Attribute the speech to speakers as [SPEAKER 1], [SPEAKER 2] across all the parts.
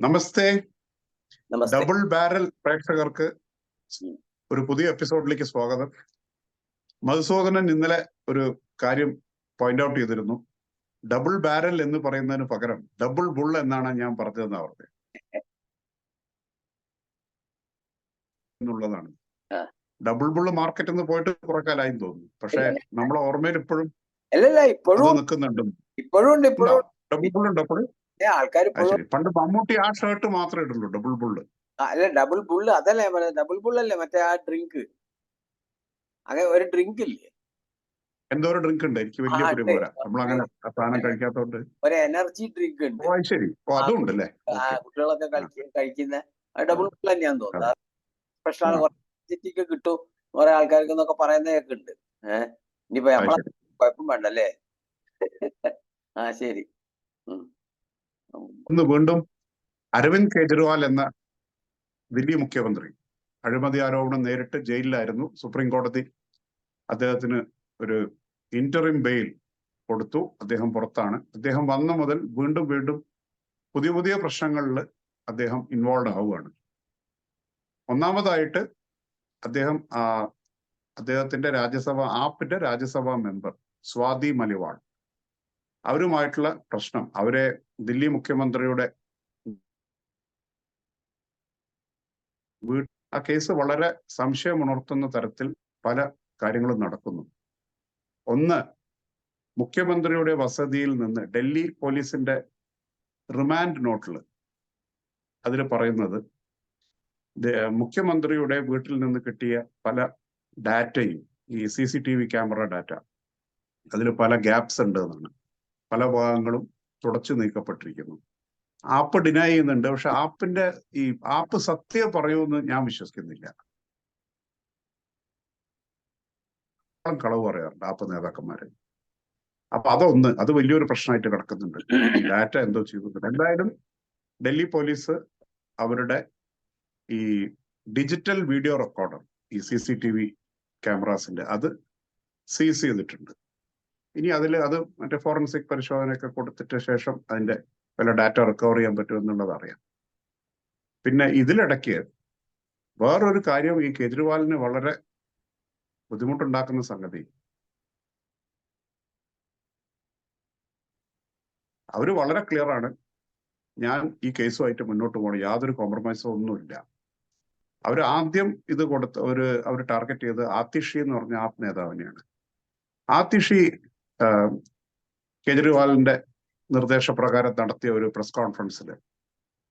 [SPEAKER 1] നമസ്തേ.
[SPEAKER 2] നമസ്തേ.
[SPEAKER 1] Double barrel പ്രേക്ഷകർക്ക്
[SPEAKER 2] ഉം.
[SPEAKER 1] ഒരു പുതിയ എപ്പിസോഡിലേക്ക് സ്വാഗതം. മധുസൂദനൻ ഇന്നലെ ഒരു കാര്യം പോയിന്റ് ഔട്ട് ചെയ്തിരുന്നു. ഡബിൾ ബാരൽ എന്ന് പറയുന്നതിന് പകരം ഡബിൾ ബുൾ എന്നാണ് ഞാൻ പറഞ്ഞതെന്ന് അവർക്ക് എന്നുള്ളതാണ്.
[SPEAKER 2] ആ.
[SPEAKER 1] ഡബിൾ ബുള്ള് മാർക്കറ്റ് എന്ന് പോയിട്ട് കുറെ കാലമായി തോന്നുന്നു. പക്ഷെ നമ്മളെ ഓർമ്മയിൽ ഇപ്പോഴും
[SPEAKER 2] അല്ലല്ല
[SPEAKER 1] അത്
[SPEAKER 2] ഇപ്പോഴും
[SPEAKER 1] നിൽക്കുന്നുണ്ട്.
[SPEAKER 2] ഇപ്പോഴും ഉണ്ട്.
[SPEAKER 1] ഉണ്ടോ
[SPEAKER 2] ഇപ്പോഴും
[SPEAKER 1] ഡബിൾ ബുൾ ഉണ്ട് അപ്പോഴും?
[SPEAKER 2] ആൾക്കാർ
[SPEAKER 1] അത്
[SPEAKER 2] ഇപ്പോഴും
[SPEAKER 1] ശരി. പണ്ട് മമ്മൂട്ടി ആ ഷർട്ട് മാത്രമേ ഇടുള്ളൂ, ഡബിൾ ബുള്ള്.
[SPEAKER 2] അല്ല ഡബിൾ ബുള്ള് അതല്ലേ ഞാൻ പറഞ്ഞത്. ഡബിൾ ബുള്ളല്ലേ മറ്റേ ആ ഡ്രിങ്ക്, അങ്ങനെ ഒരു ഡ്രിങ്ക് ഇല്ലേ?
[SPEAKER 1] എന്തോ ഒരു ഡ്രിങ്ക് ഉണ്ട്, എനിക്ക് വലിയ
[SPEAKER 2] ആ,
[SPEAKER 1] പിടി
[SPEAKER 2] ഉണ്ട്.
[SPEAKER 1] പോരാ. നമ്മളങ്ങനെ ആ സാധനം കഴിക്കാത്തോണ്ട്.
[SPEAKER 2] ഒരു എനർജി ഡ്രിങ്ക് ഉണ്ട്.
[SPEAKER 1] ഓ അത് ശരി. ഓ
[SPEAKER 2] ആ,
[SPEAKER 1] അതും ഉണ്ടല്ലേ.
[SPEAKER 2] കുട്ടികളൊക്കെ കഴിക്കുന്ന ഡബിൾ ബുൾ തന്നെയാന്ന് തോന്നുന്നത്. സ്പെഷ്യലാണ്,
[SPEAKER 1] ആ.
[SPEAKER 2] കുറച്ച് കിട്ടും കുറെ ആൾക്കാർക്ക് എന്നൊക്കെ പറയുന്നതൊക്കെ ഉണ്ട്. ഇനിയിപ്പോ
[SPEAKER 1] അത്
[SPEAKER 2] നമ്മളെ
[SPEAKER 1] ശരി.
[SPEAKER 2] കുഴപ്പം വേണ്ടല്ലേ. ആ ശരി.
[SPEAKER 1] ഇന്ന് വീണ്ടും അരവിന്ദ് കെജ്രിവാൾ എന്ന ദില്ലി മുഖ്യമന്ത്രി അഴിമതി ആരോപണം നേരിട്ട് ജയിലിലായിരുന്നു. സുപ്രീം കോടതി അദ്ദേഹത്തിന് ഒരു ഇന്ററിം ബെയിൽ കൊടുത്തു. അദ്ദേഹം പുറത്താണ്. അദ്ദേഹം വന്ന മുതൽ വീണ്ടും വീണ്ടും പുതിയ പുതിയ പ്രശ്നങ്ങളിൽ അദ്ദേഹം ഇൻവോൾവ് ആവുകയാണ്. ഒന്നാമതായിട്ട് അദ്ദേഹത്തിന്റെ ആപ്പിന്റെ രാജ്യസഭാ മെമ്പർ സ്വാതി മലിവാൾ, അവരുമായിട്ടുള്ള പ്രശ്നം, അവരെ ദില്ലി മുഖ്യമന്ത്രിയുടെ ആ കേസ് വളരെ സംശയമുണർത്തുന്ന തരത്തിൽ പല കാര്യങ്ങളും നടക്കുന്നു. ഒന്ന്, മുഖ്യമന്ത്രിയുടെ വസതിയിൽ നിന്ന് ഡൽഹി പോലീസിന്റെ റിമാൻഡ് നോട്ടിൽ അതിൽ പറയുന്നത് മുഖ്യമന്ത്രിയുടെ വീട്ടിൽ നിന്ന് കിട്ടിയ പല ഡാറ്റയും, ഈ CCTV ക്യാമറ ഡാറ്റ, അതിൽ പല ഗ്യാപ്സ് ഉണ്ട് എന്നാണ്. പല ഭാഗങ്ങളും തുടച്ചു നീക്കപ്പെട്ടിരിക്കുന്നു. ആപ്പ് ഡിനൈ ചെയ്യുന്നുണ്ട്. പക്ഷെ ആപ്പ് സത്യം പറയുമെന്ന് ഞാൻ വിശ്വസിക്കുന്നില്ല. കളവ് പറയാറുണ്ട് ആപ്പ് നേതാക്കന്മാര്. അപ്പൊ അത് വലിയൊരു പ്രശ്നമായിട്ട് കിടക്കുന്നുണ്ട്. ഈ ഡാറ്റ എന്തോ ചെയ്തു. എന്തായാലും ഡൽഹി പോലീസ് അവരുടെ ഈ ഡിജിറ്റൽ വീഡിയോ റെക്കോർഡർ, ഈ CCTV ക്യാമറാസിന്റെ, അത് സീസ് ചെയ്തിട്ടുണ്ട്. ഇനി അത് മറ്റേ ഫോറൻസിക് പരിശോധനയൊക്കെ കൊടുത്തിട്ട് ശേഷം അതിന്റെ വല്ല ഡാറ്റ റിക്കവർ ചെയ്യാൻ പറ്റുമെന്നുള്ളത് അറിയാം. പിന്നെ ഇതിലിടയ്ക്ക് വേറൊരു കാര്യം ഈ കേജ്രിവാളിന് വളരെ ബുദ്ധിമുട്ടുണ്ടാക്കുന്ന സംഗതി, അവര് വളരെ ക്ലിയർ ആണ്, ഞാൻ ഈ കേസുമായിട്ട് മുന്നോട്ട് പോകണം, യാതൊരു കോംപ്രമൈസും ഒന്നുമില്ല. അവർ ആദ്യം ഇത് അവർ ടാർഗറ്റ് ചെയ്ത് ആതിഷി എന്ന് പറഞ്ഞ ആപ്പ് നേതാവിനെയാണ്. ആതിഷി കേജ്രിവാളിന്റെ നിർദ്ദേശപ്രകാരം നടത്തിയ ഒരു പ്രസ് കോൺഫറൻസിൽ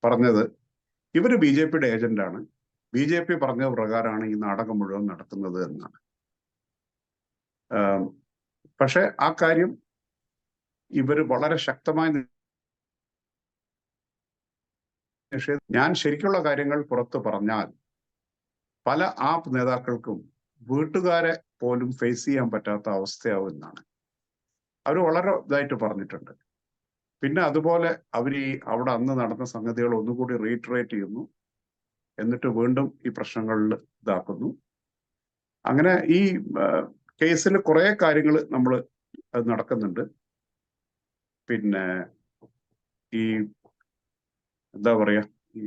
[SPEAKER 1] പറഞ്ഞത്, ഇവര് BJPയുടെ ഏജന്റാണ്, BJP പറഞ്ഞ പ്രകാരമാണ് ഈ നാടകം മുഴുവൻ നടത്തുന്നത് എന്നാണ്. പക്ഷെ ആ കാര്യം ഇവര് വളരെ ശക്തമായി ഞാൻ ശരിക്കുള്ള കാര്യങ്ങൾ പുറത്തു പറഞ്ഞാൽ പല ആപ്പ് നേതാക്കൾക്കും വീട്ടുകാരെ പോലും ഫേസ് ചെയ്യാൻ പറ്റാത്ത അവസ്ഥയാവും എന്നാണ് അവർ വളരെ ഇതായിട്ട് പറഞ്ഞിട്ടുണ്ട്. പിന്നെ അതുപോലെ അവിടെ അന്ന് നടന്ന സംഗതികൾ ഒന്നുകൂടി റീറ്ററേറ്റ് ചെയ്യുന്നു, എന്നിട്ട് വീണ്ടും ഈ പ്രശ്നങ്ങളിൽ ഇതാക്കുന്നു. അങ്ങനെ ഈ കേസിൽ കുറെ കാര്യങ്ങൾ അത് നടക്കുന്നുണ്ട്. പിന്നെ ഈ എന്താ പറയാ, ഈ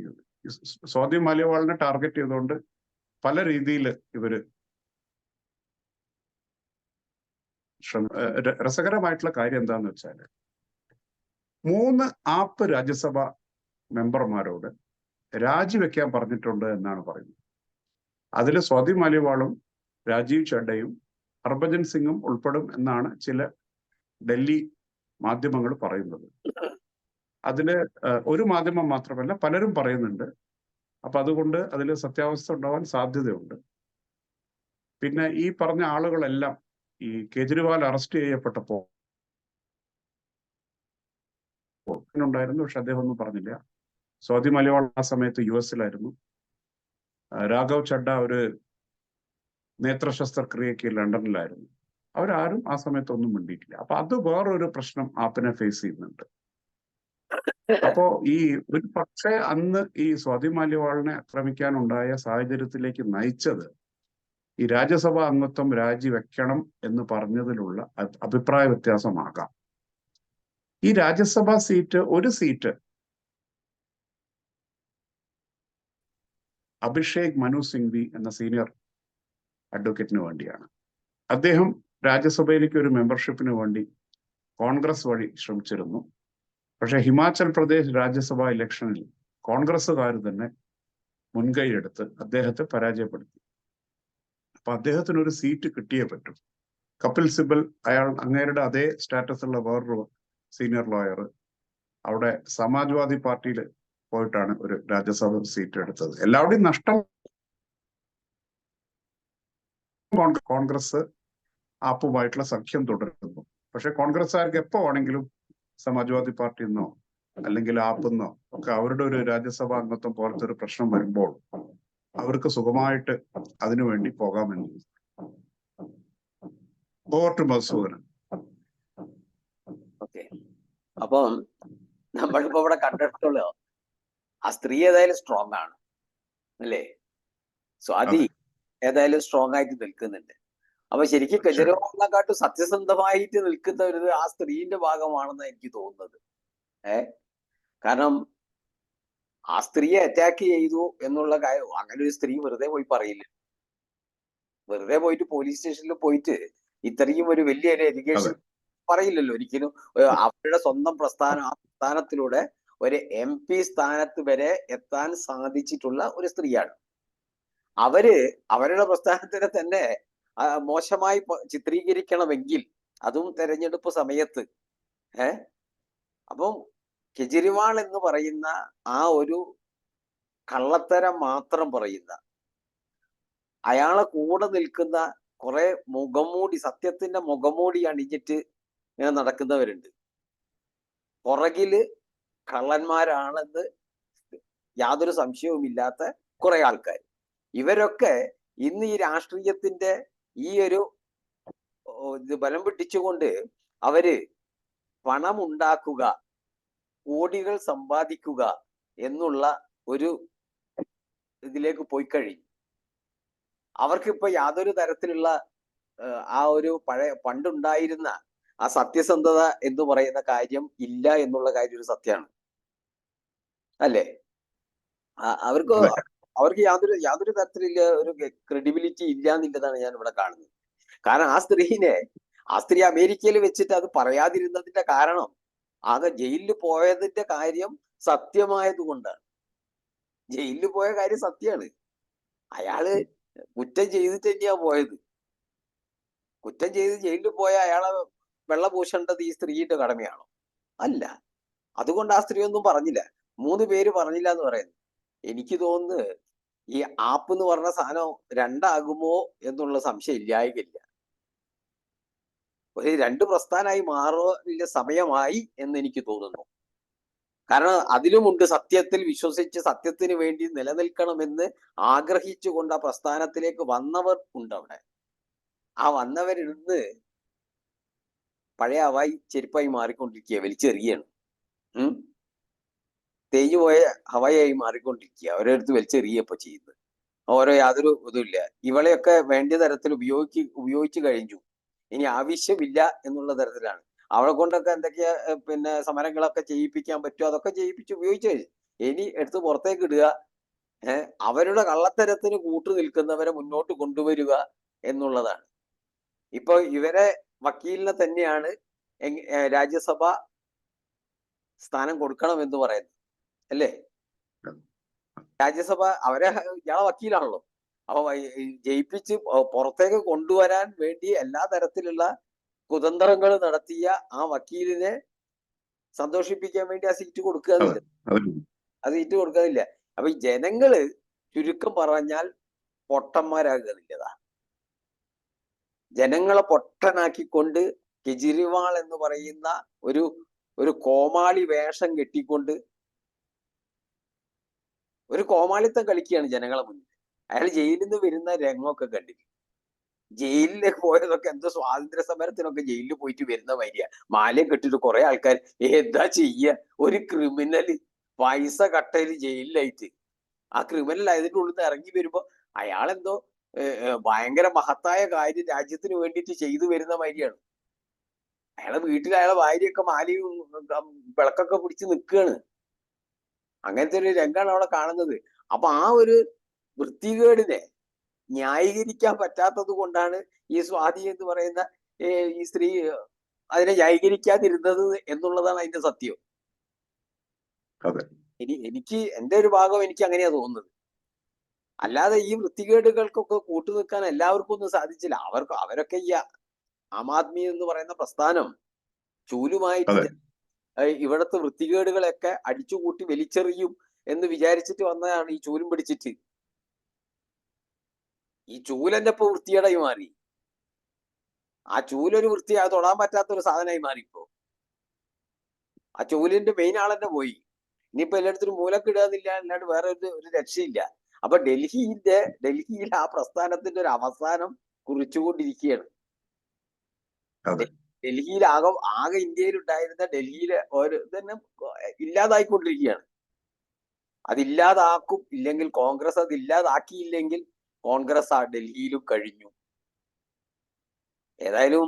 [SPEAKER 1] സ്വാതി മലിവാളിനെ ടാർഗറ്റ് ചെയ്തുകൊണ്ട് പല രീതിയിൽ ഇവര് രസകരമായിട്ടുള്ള കാര്യം എന്താന്ന് വെച്ചാല്, 3 ആപ്പ് രാജ്യസഭ മെമ്പർമാരോട് രാജിവെക്കാൻ പറഞ്ഞിട്ടുണ്ട് എന്നാണ് പറയുന്നത്. അതിൽ സ്വാതി മലിവാളും രാജീവ് ചഡ്ഡയും ഹർഭജൻ സിംഗും ഉൾപ്പെടും എന്നാണ് ചില ഡൽഹി മാധ്യമങ്ങൾ പറയുന്നത്. അതില് ഒരു മാധ്യമം മാത്രമല്ല, പലരും പറയുന്നുണ്ട്. അപ്പൊ അതുകൊണ്ട് അതിൽ സത്യാവസ്ഥ ഉണ്ടാവാൻ സാധ്യതയുണ്ട്. പിന്നെ ഈ പറഞ്ഞ ആളുകളെല്ലാം ഈ കേജ്രിവാൾ അറസ്റ്റ് ചെയ്യപ്പെട്ടപ്പോ ഉണ്ടായിരുന്നു, പക്ഷെ അദ്ദേഹം ഒന്നും പറഞ്ഞില്ല. സ്വാതി മലിവാൾ ആ സമയത്ത് US-ലായിരുന്നു. രാഘവ് ചഡ്ഡ ഒരു നേത്ര ശസ്ത്രക്രിയക്ക് ലണ്ടനിലായിരുന്നു. അവരാരും ആ സമയത്ത് ഒന്നും മിണ്ടിയിട്ടില്ല. അപ്പൊ അത് വേറൊരു പ്രശ്നം ആപ്പിനെ ഫേസ് ചെയ്യുന്നുണ്ട്. അപ്പോ ഒരു പക്ഷേ അന്ന് ഈ സ്വാതി മലിവാളിനെ ആക്രമിക്കാനുണ്ടായ സാഹചര്യത്തിലേക്ക് നയിച്ചത് ഈ രാജ്യസഭാ അംഗത്വം രാജിവെക്കണം എന്ന് പറഞ്ഞതിലുള്ള അഭിപ്രായ വ്യത്യാസമാകാം. ഈ രാജ്യസഭാ സീറ്റ്, ഒരു സീറ്റ് അഭിഷേക് മനു സിംഗ്വി എന്ന സീനിയർ അഡ്വക്കേറ്റിന് വേണ്ടിയാണ്. അദ്ദേഹം രാജ്യസഭയിലേക്ക് ഒരു മെമ്പർഷിപ്പിന് വേണ്ടി കോൺഗ്രസ് വഴി ശ്രമിച്ചിരുന്നു. പക്ഷെ ഹിമാചൽ പ്രദേശ് രാജ്യസഭാ ഇലക്ഷനിൽ കോൺഗ്രസ്സുകാർ തന്നെ മുൻകൈ എടുത്ത് അദ്ദേഹത്തെ പരാജയപ്പെടുത്തി. അപ്പൊ അദ്ദേഹത്തിന് ഒരു സീറ്റ് കിട്ടിയേ പറ്റും. കപിൽ സിബൽ, അങ്ങേരുടെ അതേ സ്റ്റാറ്റസ് ഉള്ള വേറൊരു സീനിയർ ലോയർ അവിടെ സമാജ്വാദി പാർട്ടിയിൽ പോയിട്ടാണ് ഒരു രാജ്യസഭ സീറ്റ് എടുത്തത്. എല്ലാവരുടെയും നഷ്ടം. കോൺഗ്രസ് ആപ്പുമായിട്ടുള്ള സഖ്യം തുടരുന്നു. പക്ഷെ കോൺഗ്രസ്സുകാർക്ക് എപ്പോ വേണമെങ്കിലും സമാജ്വാദി പാർട്ടി എന്നോ അല്ലെങ്കിൽ ആപ്പെന്നോ ഒക്കെ അവരുടെ ഒരു രാജ്യസഭാ അംഗത്വം പോലത്തെ ഒരു പ്രശ്നം വരുമ്പോൾ അവർക്ക് സുഖമായിട്ട് അതിനുവേണ്ടി പോകാമെന്ന്. Over to Madhusoodanan.
[SPEAKER 2] ഓക്കെ, അപ്പം നമ്മളിപ്പോ ഇവിടെ കണ്ടിട്ടുള്ളൂ ആ സ്ത്രീ ഏതായാലും സ്ട്രോങ് ആണ് അല്ലേ? സ്വാതി ഏതായാലും സ്ട്രോങ് ആയിട്ട് നിൽക്കുന്നുണ്ട്. അപ്പൊ ശരിക്കും കെജ്രിവാളിനെക്കാട്ടും സത്യസന്ധമായിട്ട് നിൽക്കുന്ന ഒരു ആ സ്ത്രീന്റെ ഭാഗമാണെന്ന് എനിക്ക് തോന്നുന്നത്. കാരണം ആ സ്ത്രീയെ അറ്റാക്ക് ചെയ്തു എന്നുള്ള കാര്യം അങ്ങനെ ഒരു സ്ത്രീ വെറുതെ പോയി പറയില്ല. വെറുതെ പോയിട്ട് പോലീസ് സ്റ്റേഷനിൽ പോയിട്ട് ഇത്രയും ഒരു വലിയ എഡ്യൂക്കേഷൻ പറയില്ലല്ലോ ഒരിക്കലും. അവരുടെ സ്വന്തം പ്രസ്ഥാനത്തിലൂടെ ഒരു MP സ്ഥാനത്ത് വരെ എത്താൻ സാധിച്ചിട്ടുള്ള ഒരു സ്ത്രീയാണ്. അവരുടെ പ്രസ്ഥാനത്തിനെ തന്നെ മോശമായി ചിത്രീകരിക്കണമെങ്കിൽ അതും തെരഞ്ഞെടുപ്പ് സമയത്ത് അപ്പം കെജ്രിവാൾ എന്ന് പറയുന്ന ആ ഒരു കള്ളത്തരം മാത്രം പറയുന്ന, അയാളെ കൂടെ നിൽക്കുന്ന കുറെ മുഖംമൂടി, സത്യത്തിന്റെ മുഖംമൂടി അണിഞ്ഞിട്ട് ഇങ്ങനെ നടക്കുന്നവരുണ്ട്. പുറകില് കള്ളന്മാരാണെന്ന് യാതൊരു സംശയവുമില്ലാത്ത കുറെ ആൾക്കാർ. ഇവരൊക്കെ ഇന്ന് ഈ രാഷ്ട്രീയത്തിന്റെ ഈ ഒരു ഇത് ബലം പിടിച്ചുകൊണ്ട് അവര് പണം ഉണ്ടാക്കുക, കോടികൾ സമ്പാദിക്കുക എന്നുള്ള ഒരു ഇതിലേക്ക് പോയി കഴിഞ്ഞു. അവർക്കിപ്പോ യാതൊരു തരത്തിലുള്ള ആ ഒരു പണ്ടുണ്ടായിരുന്ന ആ സത്യസന്ധത എന്ന് പറയുന്ന കാര്യം ഇല്ല എന്നുള്ള കാര്യം ഒരു സത്യമാണ് അല്ലേ? അവർക്ക് യാതൊരു തരത്തിലുള്ള ഒരു ക്രെഡിബിലിറ്റി ഇല്ല എന്നുള്ളതാണ് ഞാൻ ഇവിടെ കാണുന്നത്. കാരണം ആ സ്ത്രീ അമേരിക്കയിൽ വെച്ചിട്ട് അത് പറയാതിരുന്നതിന്റെ കാരണം ആകെ ജയിലിൽ പോയതിന്റെ കാര്യം സത്യമായത് കൊണ്ടാണ്. ജയിലിൽ പോയ കാര്യം സത്യമാണ്. അയാള് കുറ്റം ചെയ്തിട്ട് തന്നെയാ പോയത്. കുറ്റം ചെയ്ത് ജയിലിൽ പോയ അയാളെ വെള്ളപൂശേണ്ടത് ഈ സ്ത്രീയുടെ കടമയാണോ? അല്ല. അതുകൊണ്ട് ആ സ്ത്രീ ഒന്നും പറഞ്ഞില്ല. 3 പേര് പറഞ്ഞില്ല എന്ന് പറയുന്നു. എനിക്ക് തോന്നുന്നത് ഈ ആപ്പ് എന്ന് പറഞ്ഞ സാധനം 2 ആകുമോ എന്നുള്ള സംശയം ഇല്ലായില്ല. ഒരു 2 പ്രസ്ഥാനമായി മാറുന്ന സമയമായി എന്ന് എനിക്ക് തോന്നുന്നു. കാരണം അതിലുമുണ്ട് സത്യത്തിൽ വിശ്വസിച്ച് സത്യത്തിന് വേണ്ടി നിലനിൽക്കണമെന്ന് ആഗ്രഹിച്ചുകൊണ്ട് ആ പ്രസ്ഥാനത്തിലേക്ക് വന്നവർ ഉണ്ട് അവിടെ. ആ വന്നവരിന്ന് പഴയ ഹവായി ചെരുപ്പായി മാറിക്കൊണ്ടിരിക്കുക, വലിച്ചെറിയാണ്. തേഞ്ഞു പോയ ഹവായി മാറിക്കൊണ്ടിരിക്കുക. അവരെടുത്ത് വലിച്ചെറിയപ്പോ ചെയ്യുന്നത്. ഓരോ യാതൊരു ഇതുമില്ല. ഇവളെയൊക്കെ വേണ്ട തരത്തിൽ ഉപയോഗിച്ചു കഴിഞ്ഞു. ഇനി ആവശ്യമില്ല എന്നുള്ള തരത്തിലാണ്. അവളെ കൊണ്ടൊക്കെ എന്തൊക്കെയാ സമരങ്ങളൊക്കെ ചെയ്യിപ്പിക്കാൻ പറ്റുമോ അതൊക്കെ ചെയ്യിപ്പിച്ച് ഉപയോഗിച്ചു കഴിഞ്ഞു. ഇനി എടുത്ത് പുറത്തേക്ക് ഇടുക, അവരുടെ കള്ളത്തരത്തിന് കൂട്ടു നിൽക്കുന്നവരെ മുന്നോട്ട് കൊണ്ടുവരിക എന്നുള്ളതാണ്. ഇപ്പൊ ഇവരെ വക്കീലിനെ തന്നെയാണ് രാജ്യസഭ സ്ഥാനം കൊടുക്കണം എന്ന് പറയുന്നത് അല്ലേ? രാജ്യസഭ ഇയാളെ വക്കീലാണല്ലോ. അപ്പൊ ജയിപ്പിച്ച് പുറത്തേക്ക് കൊണ്ടുവരാൻ വേണ്ടി എല്ലാ തരത്തിലുള്ള കുതന്ത്രങ്ങൾ നടത്തിയ ആ വക്കീലിനെ സന്തോഷിപ്പിക്കാൻ വേണ്ടി ആ സീറ്റ് കൊടുക്കാന്നില്ല. അപ്പൊ ഈ ജനങ്ങള് ചുരുക്കം പറഞ്ഞാൽ പൊട്ടന്മാരാകുന്നില്ലതാ. ജനങ്ങളെ പൊട്ടനാക്കിക്കൊണ്ട് കെജ്രിവാൾ എന്ന് പറയുന്ന ഒരു കോമാളി വേഷം കെട്ടിക്കൊണ്ട് ഒരു കോമാളിത്തം കളിക്കുകയാണ് ജനങ്ങളെ മുന്നിൽ. അയാൾ ജയിലിൽ നിന്ന് വരുന്ന രംഗമൊക്കെ കണ്ടില്ല. ജയിലിലേക്ക് പോയതൊക്കെ എന്തോ സ്വാതന്ത്ര്യ സമരത്തിനൊക്കെ ജയിലിൽ പോയിട്ട് വരുന്ന വരിക. മാലയും കെട്ടിട്ട് കുറെ ആൾക്കാർ എന്താ ചെയ്യ? ഒരു ക്രിമിനല് പൈസ കട്ടയിൽ ജയിലിലായിട്ട് ആ ക്രിമിനൽ അതിന്റെ ഉള്ളിൽ നിന്ന് ഇറങ്ങി വരുമ്പോ അയാളെന്തോ ഭയങ്കര മഹത്തായ കാര്യം രാജ്യത്തിന് വേണ്ടിയിട്ട് ചെയ്തു വരുന്ന മാതിരിയാണ്. അയാളെ വീട്ടിൽ അയാളെ ഭാര്യയൊക്കെ മാലയും വിളക്കൊക്കെ പിടിച്ച് നിൽക്കുകയാണ്. അങ്ങനത്തെ ഒരു രംഗമാണ് അവിടെ കാണുന്നത്. അപ്പൊ ആ ഒരു വൃത്തികേടിനെ ന്യായീകരിക്കാൻ പറ്റാത്തത് കൊണ്ടാണ് ഈ സ്വാതി എന്ന് പറയുന്ന ഈ സ്ത്രീ അതിനെ ന്യായീകരിക്കാതിരുന്നത് എന്നുള്ളതാണ് അതിന്റെ സത്യം.
[SPEAKER 1] അതെ.
[SPEAKER 2] എനിക്ക് എന്റെ ഒരു ഭാഗം എനിക്ക് അങ്ങനെയാ തോന്നുന്നത്. അല്ലാതെ ഈ വൃത്തികേടുകൾക്കൊക്കെ കൂട്ടുനിൽക്കാൻ എല്ലാവർക്കും ഒന്നും സാധിച്ചില്ല. അവരൊക്കെ ഈ ആം ആദ്മി എന്ന് പറയുന്ന പ്രസ്ഥാനം ചൂലുമായിട്ട്
[SPEAKER 1] അതെ.
[SPEAKER 2] ഇവിടുത്തെ വൃത്തികേടുകളൊക്കെ അടിച്ചുകൂട്ടി വലിച്ചെറിയും എന്ന് വിചാരിച്ചിട്ട് വന്നതാണ് ഈ ചൂലും പിടിച്ചിട്ട്. ഈ ചൂലന്റെ ഇപ്പൊ വൃത്തികേടായി മാറി. ആ ചൂലൊരു അത് തൊടാൻ പറ്റാത്ത ഒരു സാധനമായി മാറിപ്പോ. ആ ചൂലിന്റെ മെയിൻ ആളെന്നെ പോയി. ഇനിയിപ്പോ എല്ലായിടത്തും മൂലക്കിടുകയെന്നില്ല, അല്ലാണ്ട് വേറെ ഒരു രക്ഷയില്ല. അപ്പൊ ഡൽഹിയിൽ ആ പ്രസ്ഥാനത്തിന്റെ ഒരു അവസാനം കുറിച്ചുകൊണ്ടിരിക്കുകയാണ്. ഡൽഹിയിൽ ആകെ ഇന്ത്യയിൽ ഉണ്ടായിരുന്ന ഡൽഹിയിലെ ഒരു തന്നെ ഇല്ലാതായിക്കൊണ്ടിരിക്കുകയാണ്. അതില്ലാതാക്കും. ഇല്ലെങ്കിൽ കോൺഗ്രസ് അത് ഇല്ലാതാക്കിയില്ലെങ്കിൽ കോൺഗ്രസ് ആ ഡൽഹിയിലും കഴിഞ്ഞു. ഏതായാലും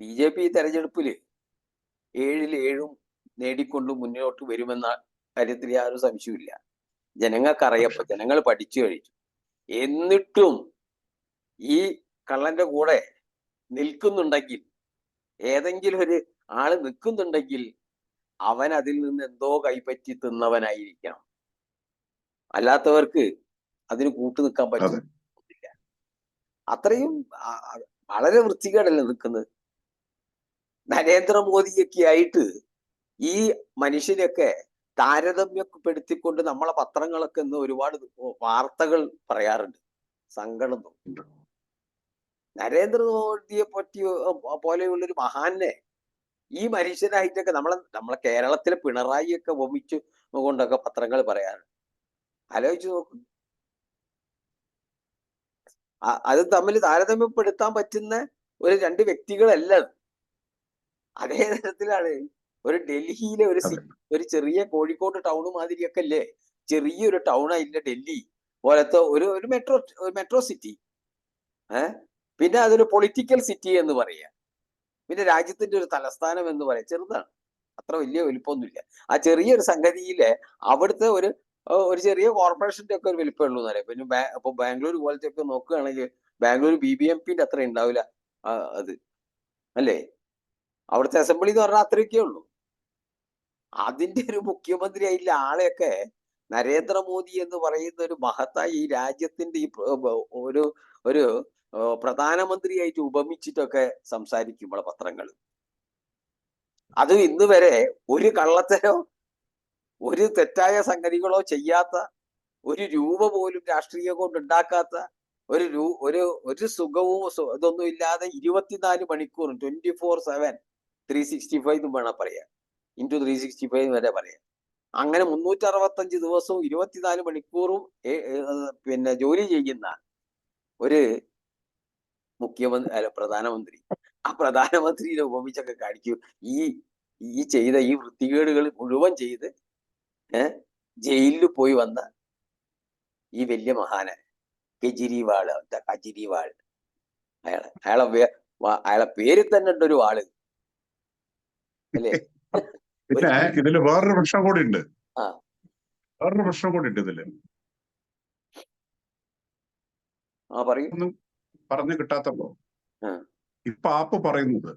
[SPEAKER 2] BJP തെരഞ്ഞെടുപ്പില് 7-ൽ 7 നേടിക്കൊണ്ട് മുന്നോട്ട് വരുമെന്ന കാര്യത്തിൽ യാതൊരു സംശയമില്ല. ജനങ്ങൾക്കറിയപ്പോ, ജനങ്ങൾ പഠിച്ചു കഴിഞ്ഞു. എന്നിട്ടും ഈ കള്ളന്റെ കൂടെ നിൽക്കുന്നുണ്ടെങ്കിൽ, ഏതെങ്കിലും ഒരു ആള് നിൽക്കുന്നുണ്ടെങ്കിൽ അവൻ അതിൽ നിന്ന് എന്തോ കൈപ്പറ്റി തിന്നവനായിരിക്കണം. അല്ലാത്തവർക്ക് അതിന് കൂട്ടു നിൽക്കാൻ പറ്റില്ല. അത്രയും വളരെ വൃത്തികേടല്ലേ നിൽക്കുന്നത്. നരേന്ദ്രമോദിയൊക്കെ ആയിട്ട് ഈ മനുഷ്യരെയൊക്കെ താരതമ്യപ്പെടുത്തിക്കൊണ്ട് നമ്മളെ പത്രങ്ങളൊക്കെ ഇന്ന് ഒരുപാട് വാർത്തകൾ പറയാറുണ്ട്. സങ്കടം തോന്നുന്നു. നരേന്ദ്രമോദിയെ പറ്റി പോലെയുള്ളൊരു മഹാനെ ഈ മനുഷ്യനായിട്ടൊക്കെ നമ്മളെ കേരളത്തിലെ പിണറായിയൊക്കെ വമിച്ചു കൊണ്ടൊക്കെ പത്രങ്ങൾ പറയാറുണ്ട്. ആലോചിച്ച് നോക്കൂ. അത് തമ്മിൽ താരതമ്യപ്പെടുത്താൻ പറ്റുന്ന ഒരു 2 വ്യക്തികളല്ല. അതേ തരത്തിലാണ് ഒരു ഡൽഹിയിലെ ഒരു ചെറിയ കോഴിക്കോട് ടൗൺ മാതിരിയൊക്കെ അല്ലേ, ചെറിയൊരു ടൗൺ ആയില്ല ഡൽഹി പോലത്തെ ഒരു മെട്രോ സിറ്റി. പിന്നെ അതൊരു പൊളിറ്റിക്കൽ സിറ്റി എന്ന് പറയാം. പിന്നെ രാജ്യത്തിന്റെ ഒരു തലസ്ഥാനം എന്ന് പറയാം. ചെറുതാണ്, അത്ര വലിയ വലിപ്പമൊന്നുമില്ല. ആ ചെറിയൊരു സംഗതിയിലെ അവിടുത്തെ ഒരു ചെറിയ കോർപ്പറേഷന്റെ ഒക്കെ ഒരു വലിപ്പമേ ഉള്ളൂ എന്ന് പറയാം. പിന്നെ ഇപ്പൊ ബാംഗ്ലൂർ പോലത്തെ ഒക്കെ നോക്കുകയാണെങ്കിൽ ബാംഗ്ലൂർ BBMPന്റെ അത്ര ഉണ്ടാവില്ല അത്, അല്ലേ? അവിടുത്തെ അസംബ്ലി എന്ന് പറഞ്ഞാൽ അത്രയൊക്കെ ഉള്ളൂ. അതിന്റെ ഒരു മുഖ്യമന്ത്രി ആയിട്ടുള്ള ആളെയൊക്കെ നരേന്ദ്രമോദി എന്ന് പറയുന്ന ഒരു മഹത്തായ ഈ രാജ്യത്തിന്റെ ഈ ഒരു പ്രധാനമന്ത്രിയായിട്ട് ഉപമിച്ചിട്ടൊക്കെ സംസാരിക്കും നമ്മളെ പത്രങ്ങൾ. അത് ഇന്ന് വരെ ഒരു കള്ളത്തരോ ഒരു തെറ്റായ സംഗതികളോ ചെയ്യാത്ത, ഒരു രൂപ പോലും രാഷ്ട്രീയം കൊണ്ട് ഉണ്ടാക്കാത്ത, ഒരു സുഖവും ഇതൊന്നും ഇല്ലാതെ 24 മണിക്കൂറും 24/7 365 എന്നും വേണം പറയാം. into 365 വരെ പറയാം. അങ്ങനെ 365 ദിവസവും 24 മണിക്കൂറും പിന്നെ ജോലി ചെയ്യുന്ന ഒരു പ്രധാനമന്ത്രി. ആ പ്രധാനമന്ത്രിയെ ഉപമിച്ചൊക്കെ കാണിക്കും. ഈ ചെയ്ത ഈ വൃത്തികേടുകൾ മുഴുവൻ ചെയ്ത് ജയിലിൽ പോയി വന്ന ഈ വലിയ മഹാന് കെജ്രിവാൾ. അയാളെ പേരിൽ തന്നെ ഉണ്ട് ഒരു ആള്, അല്ലേ?
[SPEAKER 1] പിന്നെ ഇതില് വേറൊരു പ്രശ്നം കൂടി ഉണ്ട്. ഇതില് ഒന്നും പറഞ്ഞു കിട്ടാത്തപ്പോ ഇപ്പൊ ആപ്പ് പറയുന്നത്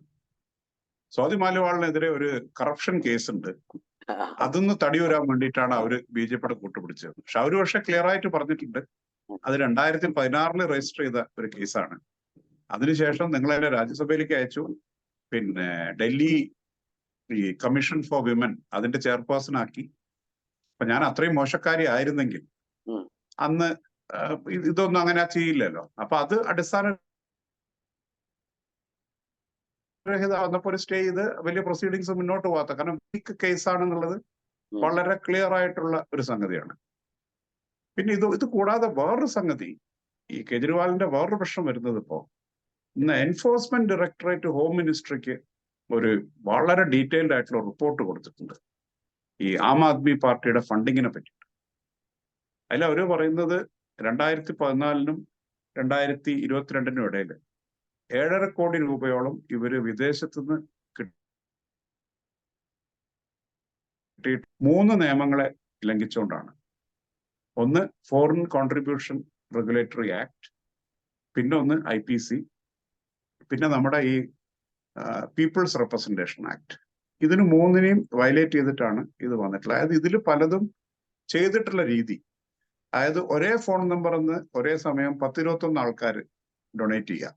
[SPEAKER 1] സ്വാതി മാലിവാളിനെതിരെ ഒരു കറപ്ഷൻ കേസ് ഉണ്ട്, അതൊന്ന് തടിയൂരാൻ വേണ്ടിയിട്ടാണ് അവര് BJPയുടെ കൂട്ടുപിടിച്ചത്. പക്ഷെ അവര് ക്ലിയർ ആയിട്ട് പറഞ്ഞിട്ടുണ്ട് അത് 2016 രജിസ്റ്റർ ചെയ്ത ഒരു കേസാണ്. അതിനുശേഷം നിങ്ങൾ അതിനെ രാജ്യസഭയിലേക്ക് അയച്ചു. പിന്നെ ഡൽഹി ഈ കമ്മീഷൻ ഫോർ വിമൻ അതിന്റെ ചെയർപേഴ്സൺ ആക്കി. അപ്പൊ ഞാൻ അത്രയും മോശക്കാരി ആയിരുന്നെങ്കിൽ അന്ന് ഇതൊന്നും അങ്ങനെ ചെയ്യില്ലല്ലോ. അപ്പൊ അത് അടിസ്ഥാന വന്നപ്പോ ഒരു സ്റ്റേ ചെയ്ത് വലിയ പ്രൊസീഡിങ്സ് മുന്നോട്ട് പോകാത്ത, കാരണം വീക്ക് കേസാണെന്നുള്ളത് വളരെ ക്ലിയർ ആയിട്ടുള്ള ഒരു സംഗതിയാണ്. പിന്നെ ഇത് കൂടാതെ വേറൊരു സംഗതി, ഈ കെജ്രിവാളിന്റെ വേറൊരു പ്രശ്നം വരുന്നത് ഇപ്പോ ഇന്ന് എൻഫോഴ്സ്മെന്റ് ഡയറക്ടറേറ്റ് ഹോം മിനിസ്ട്രിക്ക് ഒരു വളരെ ഡീറ്റെയിൽഡ് ആയിട്ടുള്ള റിപ്പോർട്ട് കൊടുത്തിട്ടുണ്ട് ഈ ആം ആദ്മി പാർട്ടിയുടെ ഫണ്ടിങ്ങിനെ പറ്റിയിട്ട്. അതിൽ അവര് പറയുന്നത് 2014-നും 2022-നും ഇടയിൽ 7.5 കോടി രൂപയോളം ഇവര് വിദേശത്തുനിന്ന് കിട്ടിയിട്ട് 3 നിയമങ്ങളെ ലംഘിച്ചുകൊണ്ടാണ്. ഒന്ന് ഫോറിൻ കോൺട്രിബ്യൂഷൻ റെഗുലേറ്ററി ആക്ട്, പിന്നെ ഒന്ന് IPC, പിന്നെ നമ്മുടെ ഈ പീപ്പിൾസ് റെപ്രസെന്റേഷൻ ആക്ട്. ഇതിന് മൂന്നിനെയും വയലേറ്റ് ചെയ്തിട്ടാണ് ഇത് വന്നിട്ടുള്ളത്. അതായത് ഇതിൽ പലതും ചെയ്തിട്ടുള്ള രീതി, അതായത് ഒരേ ഫോൺ നമ്പറിന്ന് ഒരേ സമയം 10-21 ആൾക്കാർ ഡൊണേറ്റ് ചെയ്യുക.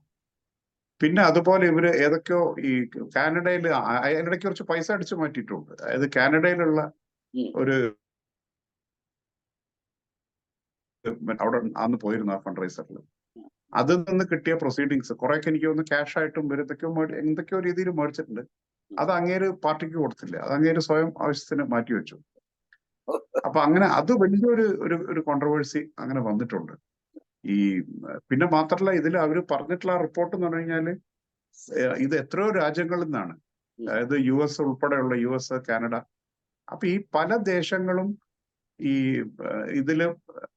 [SPEAKER 1] പിന്നെ അതുപോലെ ഇവര് ഏതൊക്കെയോ ഈ കാനഡയിൽ അതിനിടയ്ക്ക് കുറച്ച് പൈസ അടിച്ചു മാറ്റിയിട്ടുണ്ട്. അതായത് കാനഡയിലുള്ള ഒരു അവിടെ അന്ന് പോയിരുന്നു ആ ഫണ്ട് റൈസറിൽ. അതിൽ നിന്ന് കിട്ടിയ പ്രൊസീഡിങ്സ് കുറെയൊക്കെ എനിക്ക് തോന്നുന്നു ക്യാഷ് ആയിട്ടും എന്തൊക്കെയോ രീതിയിൽ മേടിച്ചിട്ടുണ്ട്. അത് അങ്ങേര് പാർട്ടിക്ക് കൊടുത്തില്ല, അത് അങ്ങേര് സ്വയം ആവശ്യത്തിന് മാറ്റിവെച്ചു. അപ്പൊ അങ്ങനെ അത് വലിയൊരു ഒരു കോൺട്രവേഴ്സി അങ്ങനെ വന്നിട്ടുണ്ട്. ഈ പിന്നെ മാത്രമല്ല ഇതിൽ അവർ പറഞ്ഞിട്ടുള്ള റിപ്പോർട്ട് എന്ന് പറഞ്ഞു കഴിഞ്ഞാല് ഇത് എത്രയോ രാജ്യങ്ങളിൽ നിന്നാണ്, അതായത് US ഉൾപ്പെടെയുള്ള US, കാനഡ. അപ്പൊ ഈ പല ദേശങ്ങളും ഈ ഇതില്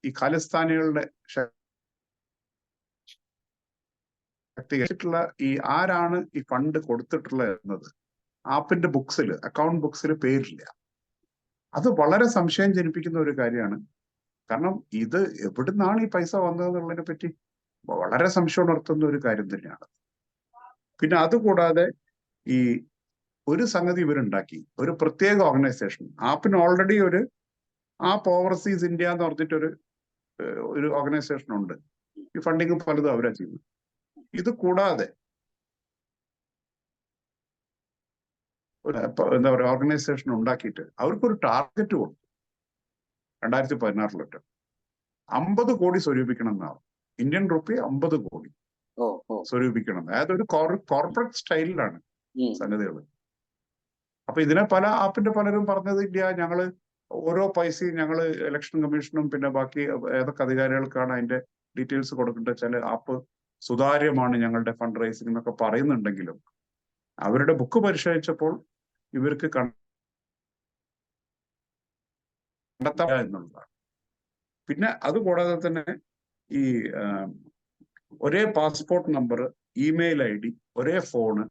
[SPEAKER 1] ഈ ഖാലിസ്ഥാനികളുടെ ശക്തിയുള്ള ഈ ആരാണ് ഈ ഫണ്ട് കൊടുത്തിട്ടുള്ളത് എന്നത് ആപ്പിന്റെ ബുക്സിൽ, അക്കൗണ്ട് ബുക്സിൽ പേരില്ല. അത് വളരെ സംശയം ജനിപ്പിക്കുന്ന ഒരു കാര്യമാണ്. കാരണം ഇത് എവിടുന്നാണ് ഈ പൈസ വന്നതെന്നുള്ളതിനെ പറ്റി വളരെ സംശയം ഉണർത്തുന്ന ഒരു കാര്യം തന്നെയാണ്. പിന്നെ അതുകൂടാതെ ഈ ഒരു സംഗതി ഇവരുണ്ടാക്കി, ഒരു പ്രത്യേക ഓർഗനൈസേഷൻ. ആപ്പിന് ഓൾറെഡി ഒരു ആപ്പ് ഓവർസീസ് ഇന്ത്യ എന്ന് പറഞ്ഞിട്ടൊരു ഓർഗനൈസേഷൻ ഉണ്ട്. ഈ ഫണ്ടിങ് പലതും അവരാ ചെയ്യുന്നത്. ഇത് കൂടാതെ എന്താ പറയുക, ഓർഗനൈസേഷൻ ഉണ്ടാക്കിയിട്ട് അവർക്കൊരു ടാർഗറ്റ് കൊടുത്തു 2016 50 കോടി സ്വരൂപിക്കണം എന്നാണ്. ഇന്ത്യൻ റുപ്പി 50 കോടി സ്വരൂപിക്കണം. അതായത് ഒരു കോർപ്പറേറ്റ് സ്റ്റൈലിലാണ് സംഗതികൾ. അപ്പൊ ഇതിനെ പല ആപ്പിന്റെ പലരും പറഞ്ഞത് ഇല്ല, ഞങ്ങള് ഓരോ പൈസയും ഞങ്ങള് ഇലക്ഷൻ കമ്മീഷനും പിന്നെ ബാക്കി ഏതൊക്കെ അധികാരികൾക്കാണ് അതിന്റെ ഡീറ്റെയിൽസ് കൊടുക്കേണ്ടത് വെച്ചാൽ ആപ്പ് സുതാര്യമാണ് ഞങ്ങളുടെ ഫണ്ട് റൈസിംഗ് എന്നൊക്കെ പറയുന്നുണ്ടെങ്കിലും അവരുടെ ബുക്ക് പരിശോധിച്ചപ്പോൾ ഇവർക്ക് കണ്ടെത്താൻ എന്നുള്ളതാണ്. പിന്നെ അതുകൂടാതെ തന്നെ ഈ ഒരേ പാസ്പോർട്ട് നമ്പർ, ഇമെയിൽ ID, ഒരേ ഫോണ്,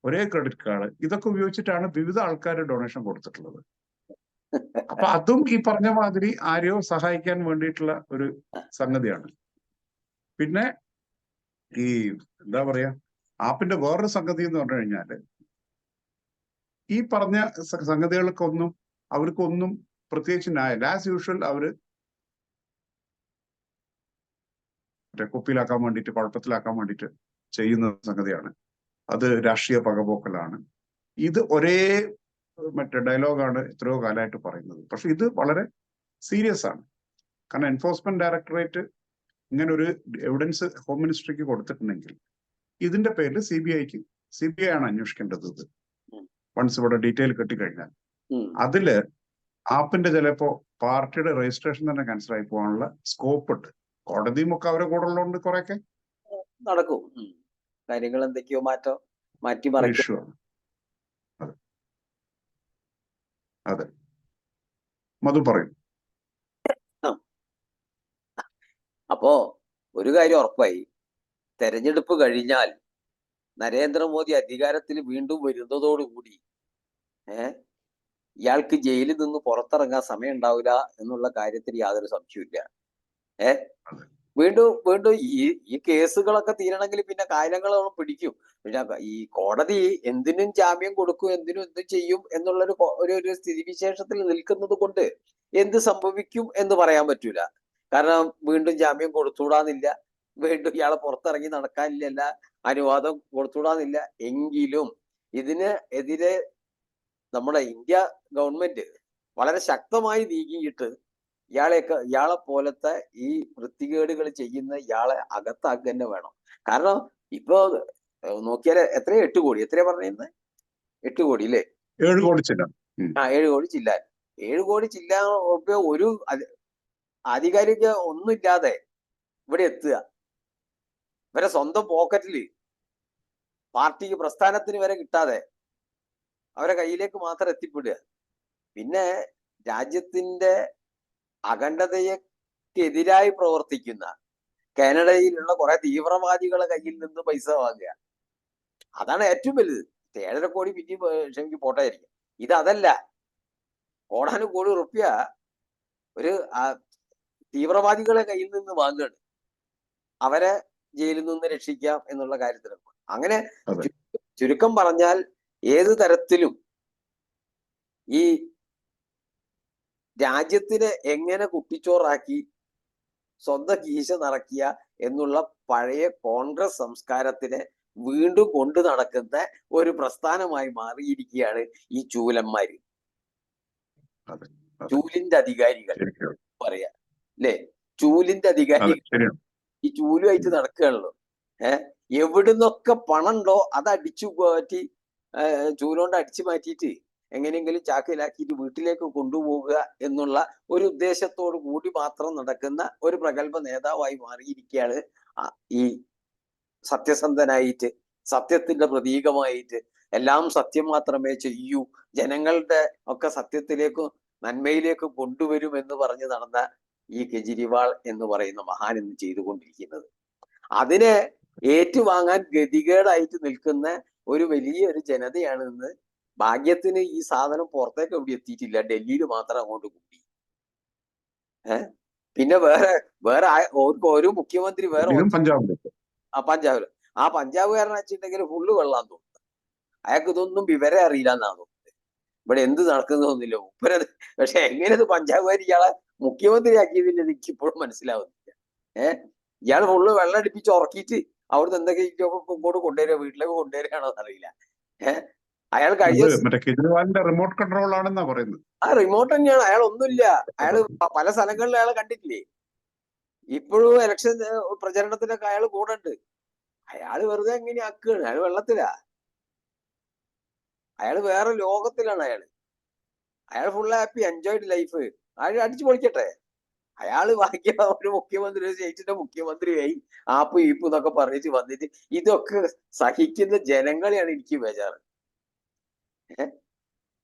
[SPEAKER 1] ഒരേ ക്രെഡിറ്റ് കാർഡ്, ഇതൊക്കെ ഉപയോഗിച്ചിട്ടാണ് വിവിധ ആൾക്കാർ ഡൊണേഷൻ കൊടുത്തിട്ടുള്ളത്. അപ്പൊ അതും ഈ പറഞ്ഞ മാതിരി ആരെയോ സഹായിക്കാൻ വേണ്ടിയിട്ടുള്ള ഒരു സംഗതിയാണ്. പിന്നെ ഈ എന്താ പറയാ, ആപ്പിന്റെ വേറൊരു സംഗതി എന്ന് പറഞ്ഞു കഴിഞ്ഞാല് ഈ പറഞ്ഞ സംഗതികൾക്കൊന്നും അവർക്കൊന്നും പ്രത്യേകിച്ച് ന്യായം. ആസ് യൂഷ്വൽ അവര് കുപ്പിയിലാക്കാൻ വേണ്ടിയിട്ട്, കുഴപ്പത്തിലാക്കാൻ വേണ്ടിയിട്ട് ചെയ്യുന്ന സംഗതിയാണ്. അത് രാഷ്ട്രീയ പകപോക്കലാണ്. ഇത് ഒരേ ഡയലോഗാണ് എത്രയോ കാലമായിട്ട് പറയുന്നത്. പക്ഷെ ഇത് വളരെ സീരിയസ് ആണ്. കാരണം എൻഫോഴ്സ്മെന്റ് ഡയറക്ടറേറ്റ് ഇങ്ങനെ ഒരു എവിഡൻസ് ഹോം മിനിസ്ട്രിക്ക് കൊടുത്തിട്ടുണ്ടെങ്കിൽ ഇതിന്റെ പേരിൽ CBI ആണ് അന്വേഷിക്കേണ്ടത്. ഇത് വൺസ് ഇവിടെ ഡീറ്റെയിൽ കിട്ടിക്കഴിഞ്ഞാൽ അതില് ആപ്പിന്റെ ചിലപ്പോ പാർട്ടിയുടെ രജിസ്ട്രേഷൻ തന്നെ ക്യാൻസൽ ആയി പോകാനുള്ള സ്കോപ്പ് ഉണ്ട്. കോടതിയും ഒക്കെ അവരെ കൂടെ ഉള്ളതുകൊണ്ട് കുറെയൊക്കെ
[SPEAKER 2] നടക്കും. കാര്യങ്ങൾ എന്തൊക്കെയോ മാറ്റി
[SPEAKER 1] ഇഷ്യൂ ആണ്. അതെ, മധു പറയും.
[SPEAKER 2] അപ്പോ ഒരു കാര്യം ഉറപ്പായി, തെരഞ്ഞെടുപ്പ് കഴിഞ്ഞാൽ നരേന്ദ്രമോദി അധികാരത്തിൽ വീണ്ടും വരുന്നതോടുകൂടി ഇയാൾക്ക് ജയിലിൽ നിന്ന് പുറത്തിറങ്ങാൻ സമയം ഉണ്ടാവില്ല എന്നുള്ള കാര്യത്തിൽ യാതൊരു സംശയമില്ല. വീണ്ടും ഈ കേസുകളൊക്കെ തീരണമെങ്കിൽ പിന്നെ കാലങ്ങളോളം പിടിക്കും. പിന്നെ ഈ കോടതി എന്തിനും ജാമ്യം കൊടുക്കും, എന്തിനും എന്ത് ചെയ്യും എന്നുള്ളൊരു ഒരു സ്ഥിതിവിശേഷത്തിൽ നിൽക്കുന്നത് കൊണ്ട് എന്ത് സംഭവിക്കും എന്ന് പറയാൻ പറ്റൂല. കാരണം വീണ്ടും ജാമ്യം കൊടുത്തുകൂടാന്നില്ല, വീണ്ടും ഇയാളെ പുറത്തിറങ്ങി നടക്കാനില്ല, അനുവാദം കൊടുത്തുകൂടാന്നില്ല. എങ്കിലും ഇതിന് എതിരെ നമ്മുടെ ഇന്ത്യ ഗവൺമെന്റ് വളരെ ശക്തമായി നീങ്ങിയിട്ട് ഇയാളെ പോലത്തെ ഈ വൃത്തികേടുകൾ ചെയ്യുന്ന ഇയാളെ അകത്താക്കുക തന്നെ വേണം. കാരണം ഇപ്പൊ നോക്കിയാൽ എത്രയാ 8 കോടി, എത്രയാ പറഞ്ഞിരുന്നത്? 8 കോടി അല്ലേ?
[SPEAKER 1] 7 കോടി ചില്ലാൻ.
[SPEAKER 2] 7 കോടി ചില്ലാൻ. 7 കോടി ചില്ലാൻ ഒരു ആധികാരിക ഒന്നുമില്ലാതെ ഇവിടെ എത്തുക, ഇവരെ സ്വന്തം പോക്കറ്റില് പാർട്ടിക്ക് പ്രസ്ഥാനത്തിന് വരെ കിട്ടാതെ അവരെ കയ്യിലേക്ക് മാത്രം എത്തിപ്പെടുക. പിന്നെ രാജ്യത്തിന്റെ അഖണ്ഡതയ്ക്കെതിരായി പ്രവർത്തിക്കുന്ന കാനഡയിലുള്ള കുറെ തീവ്രവാദികളെ കയ്യിൽ നിന്ന് പൈസ വാങ്ങുക, അതാണ് ഏറ്റവും വലുത്. 7.5 കോടി പിന്നെയും ക്ഷമിക്ക് പോട്ടായിരിക്കും. ഇതല്ല, കോടാനുകോടി റുപ്യ ഒരു തീവ്രവാദികളെ കയ്യിൽ നിന്ന് വാങ്ങുകയാണ്. അവരെ ജയിലിൽ നിന്ന് രക്ഷിക്കാം എന്നുള്ള കാര്യത്തിൽ. അങ്ങനെ
[SPEAKER 1] അതെ.
[SPEAKER 2] ചുരുക്കം പറഞ്ഞാൽ ഏത് തരത്തിലും ഈ രാജ്യത്തിനെ എങ്ങനെ കുട്ടിച്ചോറാക്കി സ്വന്തം കീശ നിറയ്ക്കുക എന്നുള്ള പഴയ കോൺഗ്രസ് സംസ്കാരത്തിനെ വീണ്ടും കൊണ്ടു നടക്കുന്ന ഒരു പ്രസ്ഥാനമായി മാറിയിരിക്കുകയാണ് ഈ ചൂലന്മാര്,
[SPEAKER 1] അതെ.
[SPEAKER 2] ചൂലിന്റെ അധികാരികൾ
[SPEAKER 1] ശരിക്കും.
[SPEAKER 2] പറയാ അല്ലേ? ചൂലിന്റെ
[SPEAKER 1] അതെ,
[SPEAKER 2] അധികാരികൾ
[SPEAKER 1] ശരിയാണ്.
[SPEAKER 2] ഈ ചൂലുമായിട്ട് നടക്കുകയാണല്ലോ. എവിടുന്നൊക്കെ പണം ഉണ്ടോ അത് അടിച്ചു മാറ്റി, ചൂലുകൊണ്ട് അടിച്ചു മാറ്റിയിട്ട് എങ്ങനെയെങ്കിലും ചാക്കിലാക്കിയിട്ട് വീട്ടിലേക്ക് കൊണ്ടുപോകുക എന്നുള്ള ഒരു ഉദ്ദേശത്തോടു കൂടി മാത്രം നടക്കുന്ന ഒരു പ്രഗത്ഭ നേതാവായി മാറിയിരിക്കുകയാണ് ഈ സത്യസന്ധനായിട്ട്, സത്യത്തിന്റെ പ്രതീകമായിട്ട്, എല്ലാം സത്യം മാത്രമേ ചെയ്യൂ, ജനങ്ങളുടെ ഒക്കെ സത്യത്തിലേക്കും നന്മയിലേക്കും കൊണ്ടുവരും എന്ന് പറഞ്ഞ് നടന്ന ഈ കെജ്രിവാൾ എന്ന് പറയുന്ന മഹാൻ ഇന്ന് ചെയ്തുകൊണ്ടിരിക്കുന്നത്. അതിനെ ഏറ്റുവാങ്ങാൻ ഗതികേടായിട്ട് നിൽക്കുന്ന ഒരു വലിയൊരു ജനതയാണ് ഇന്ന്. ഭാഗ്യത്തിന് ഈ സാധനം പുറത്തേക്ക് എവിടെ എത്തിയിട്ടില്ല, ഡൽഹിയിൽ മാത്രം അങ്ങോട്ട് കൂടി. പിന്നെ വേറെ ഒരു മുഖ്യമന്ത്രി വേറെ
[SPEAKER 1] പഞ്ചാബിലേക്ക്
[SPEAKER 2] പഞ്ചാബില് ആ പഞ്ചാബുകാരനെ വെച്ചിട്ടുണ്ടെങ്കിൽ ഫുള്ള് വെള്ളം തോന്നുന്നു. അയാൾക്ക് ഇതൊന്നും വിവരം അറിയില്ല എന്നാണ് തോന്നുന്നത്. ഇവിടെ എന്ത് നടക്കുന്നതൊന്നുമില്ല ഉപ്പരത്. പക്ഷെ എങ്ങനെ ഇത് പഞ്ചാബുകാർ ഇയാളെ മുഖ്യമന്ത്രിയാക്കിയതിന്റെ എനിക്ക് ഇപ്പോഴും മനസ്സിലാവുന്നില്ല. ഇയാൾ ഫുള്ള് വെള്ളം അടുപ്പിച്ച് ഉറക്കിയിട്ട് അവിടുന്ന് എന്തൊക്കെയൊക്കെ ഇങ്ങോട്ട് കൊണ്ടുവരിക, വീട്ടിലേക്ക് കൊണ്ടുവരികയാണോ എന്നറിയില്ല. അയാൾ കഴിഞ്ഞ
[SPEAKER 1] കെജ്രിവാളിന്റെ റിമോട്ട് കൺട്രോൾ ആണെന്നാ പറയുന്നത്.
[SPEAKER 2] ആ റിമോട്ട് തന്നെയാണ്. അയാൾ ഒന്നുമില്ല. അയാള് പല സ്ഥലങ്ങളിൽ അയാളെ കണ്ടിട്ടില്ലേ? ഇപ്പോഴും ഇലക്ഷൻ പ്രചരണത്തിനൊക്കെ അയാൾ കൂടെ ഉണ്ട്. അയാള് വെറുതെ എങ്ങനെ ആക്കുകയാണ്. അയാൾ വെള്ളത്തിലാ. അയാൾ വേറെ ലോകത്തിലാണ്. അയാൾ ഫുൾ ഹാപ്പി, എൻജോയ്ഡ് ലൈഫ്. അയാൾ അടിച്ചു പൊളിക്കട്ടെ. അയാള് ഭാഗ്യ ഒരു മുഖ്യമന്ത്രി, ഒരു സ്റ്റേറ്റിന്റെ മുഖ്യമന്ത്രിയായി ആപ്പ് ഈപ്പ് എന്നൊക്കെ പറഞ്ഞിട്ട് വന്നിട്ട് ഇതൊക്കെ സഹിക്കുന്ന ജനങ്ങളെയാണ് എനിക്ക് ബേജാറ്.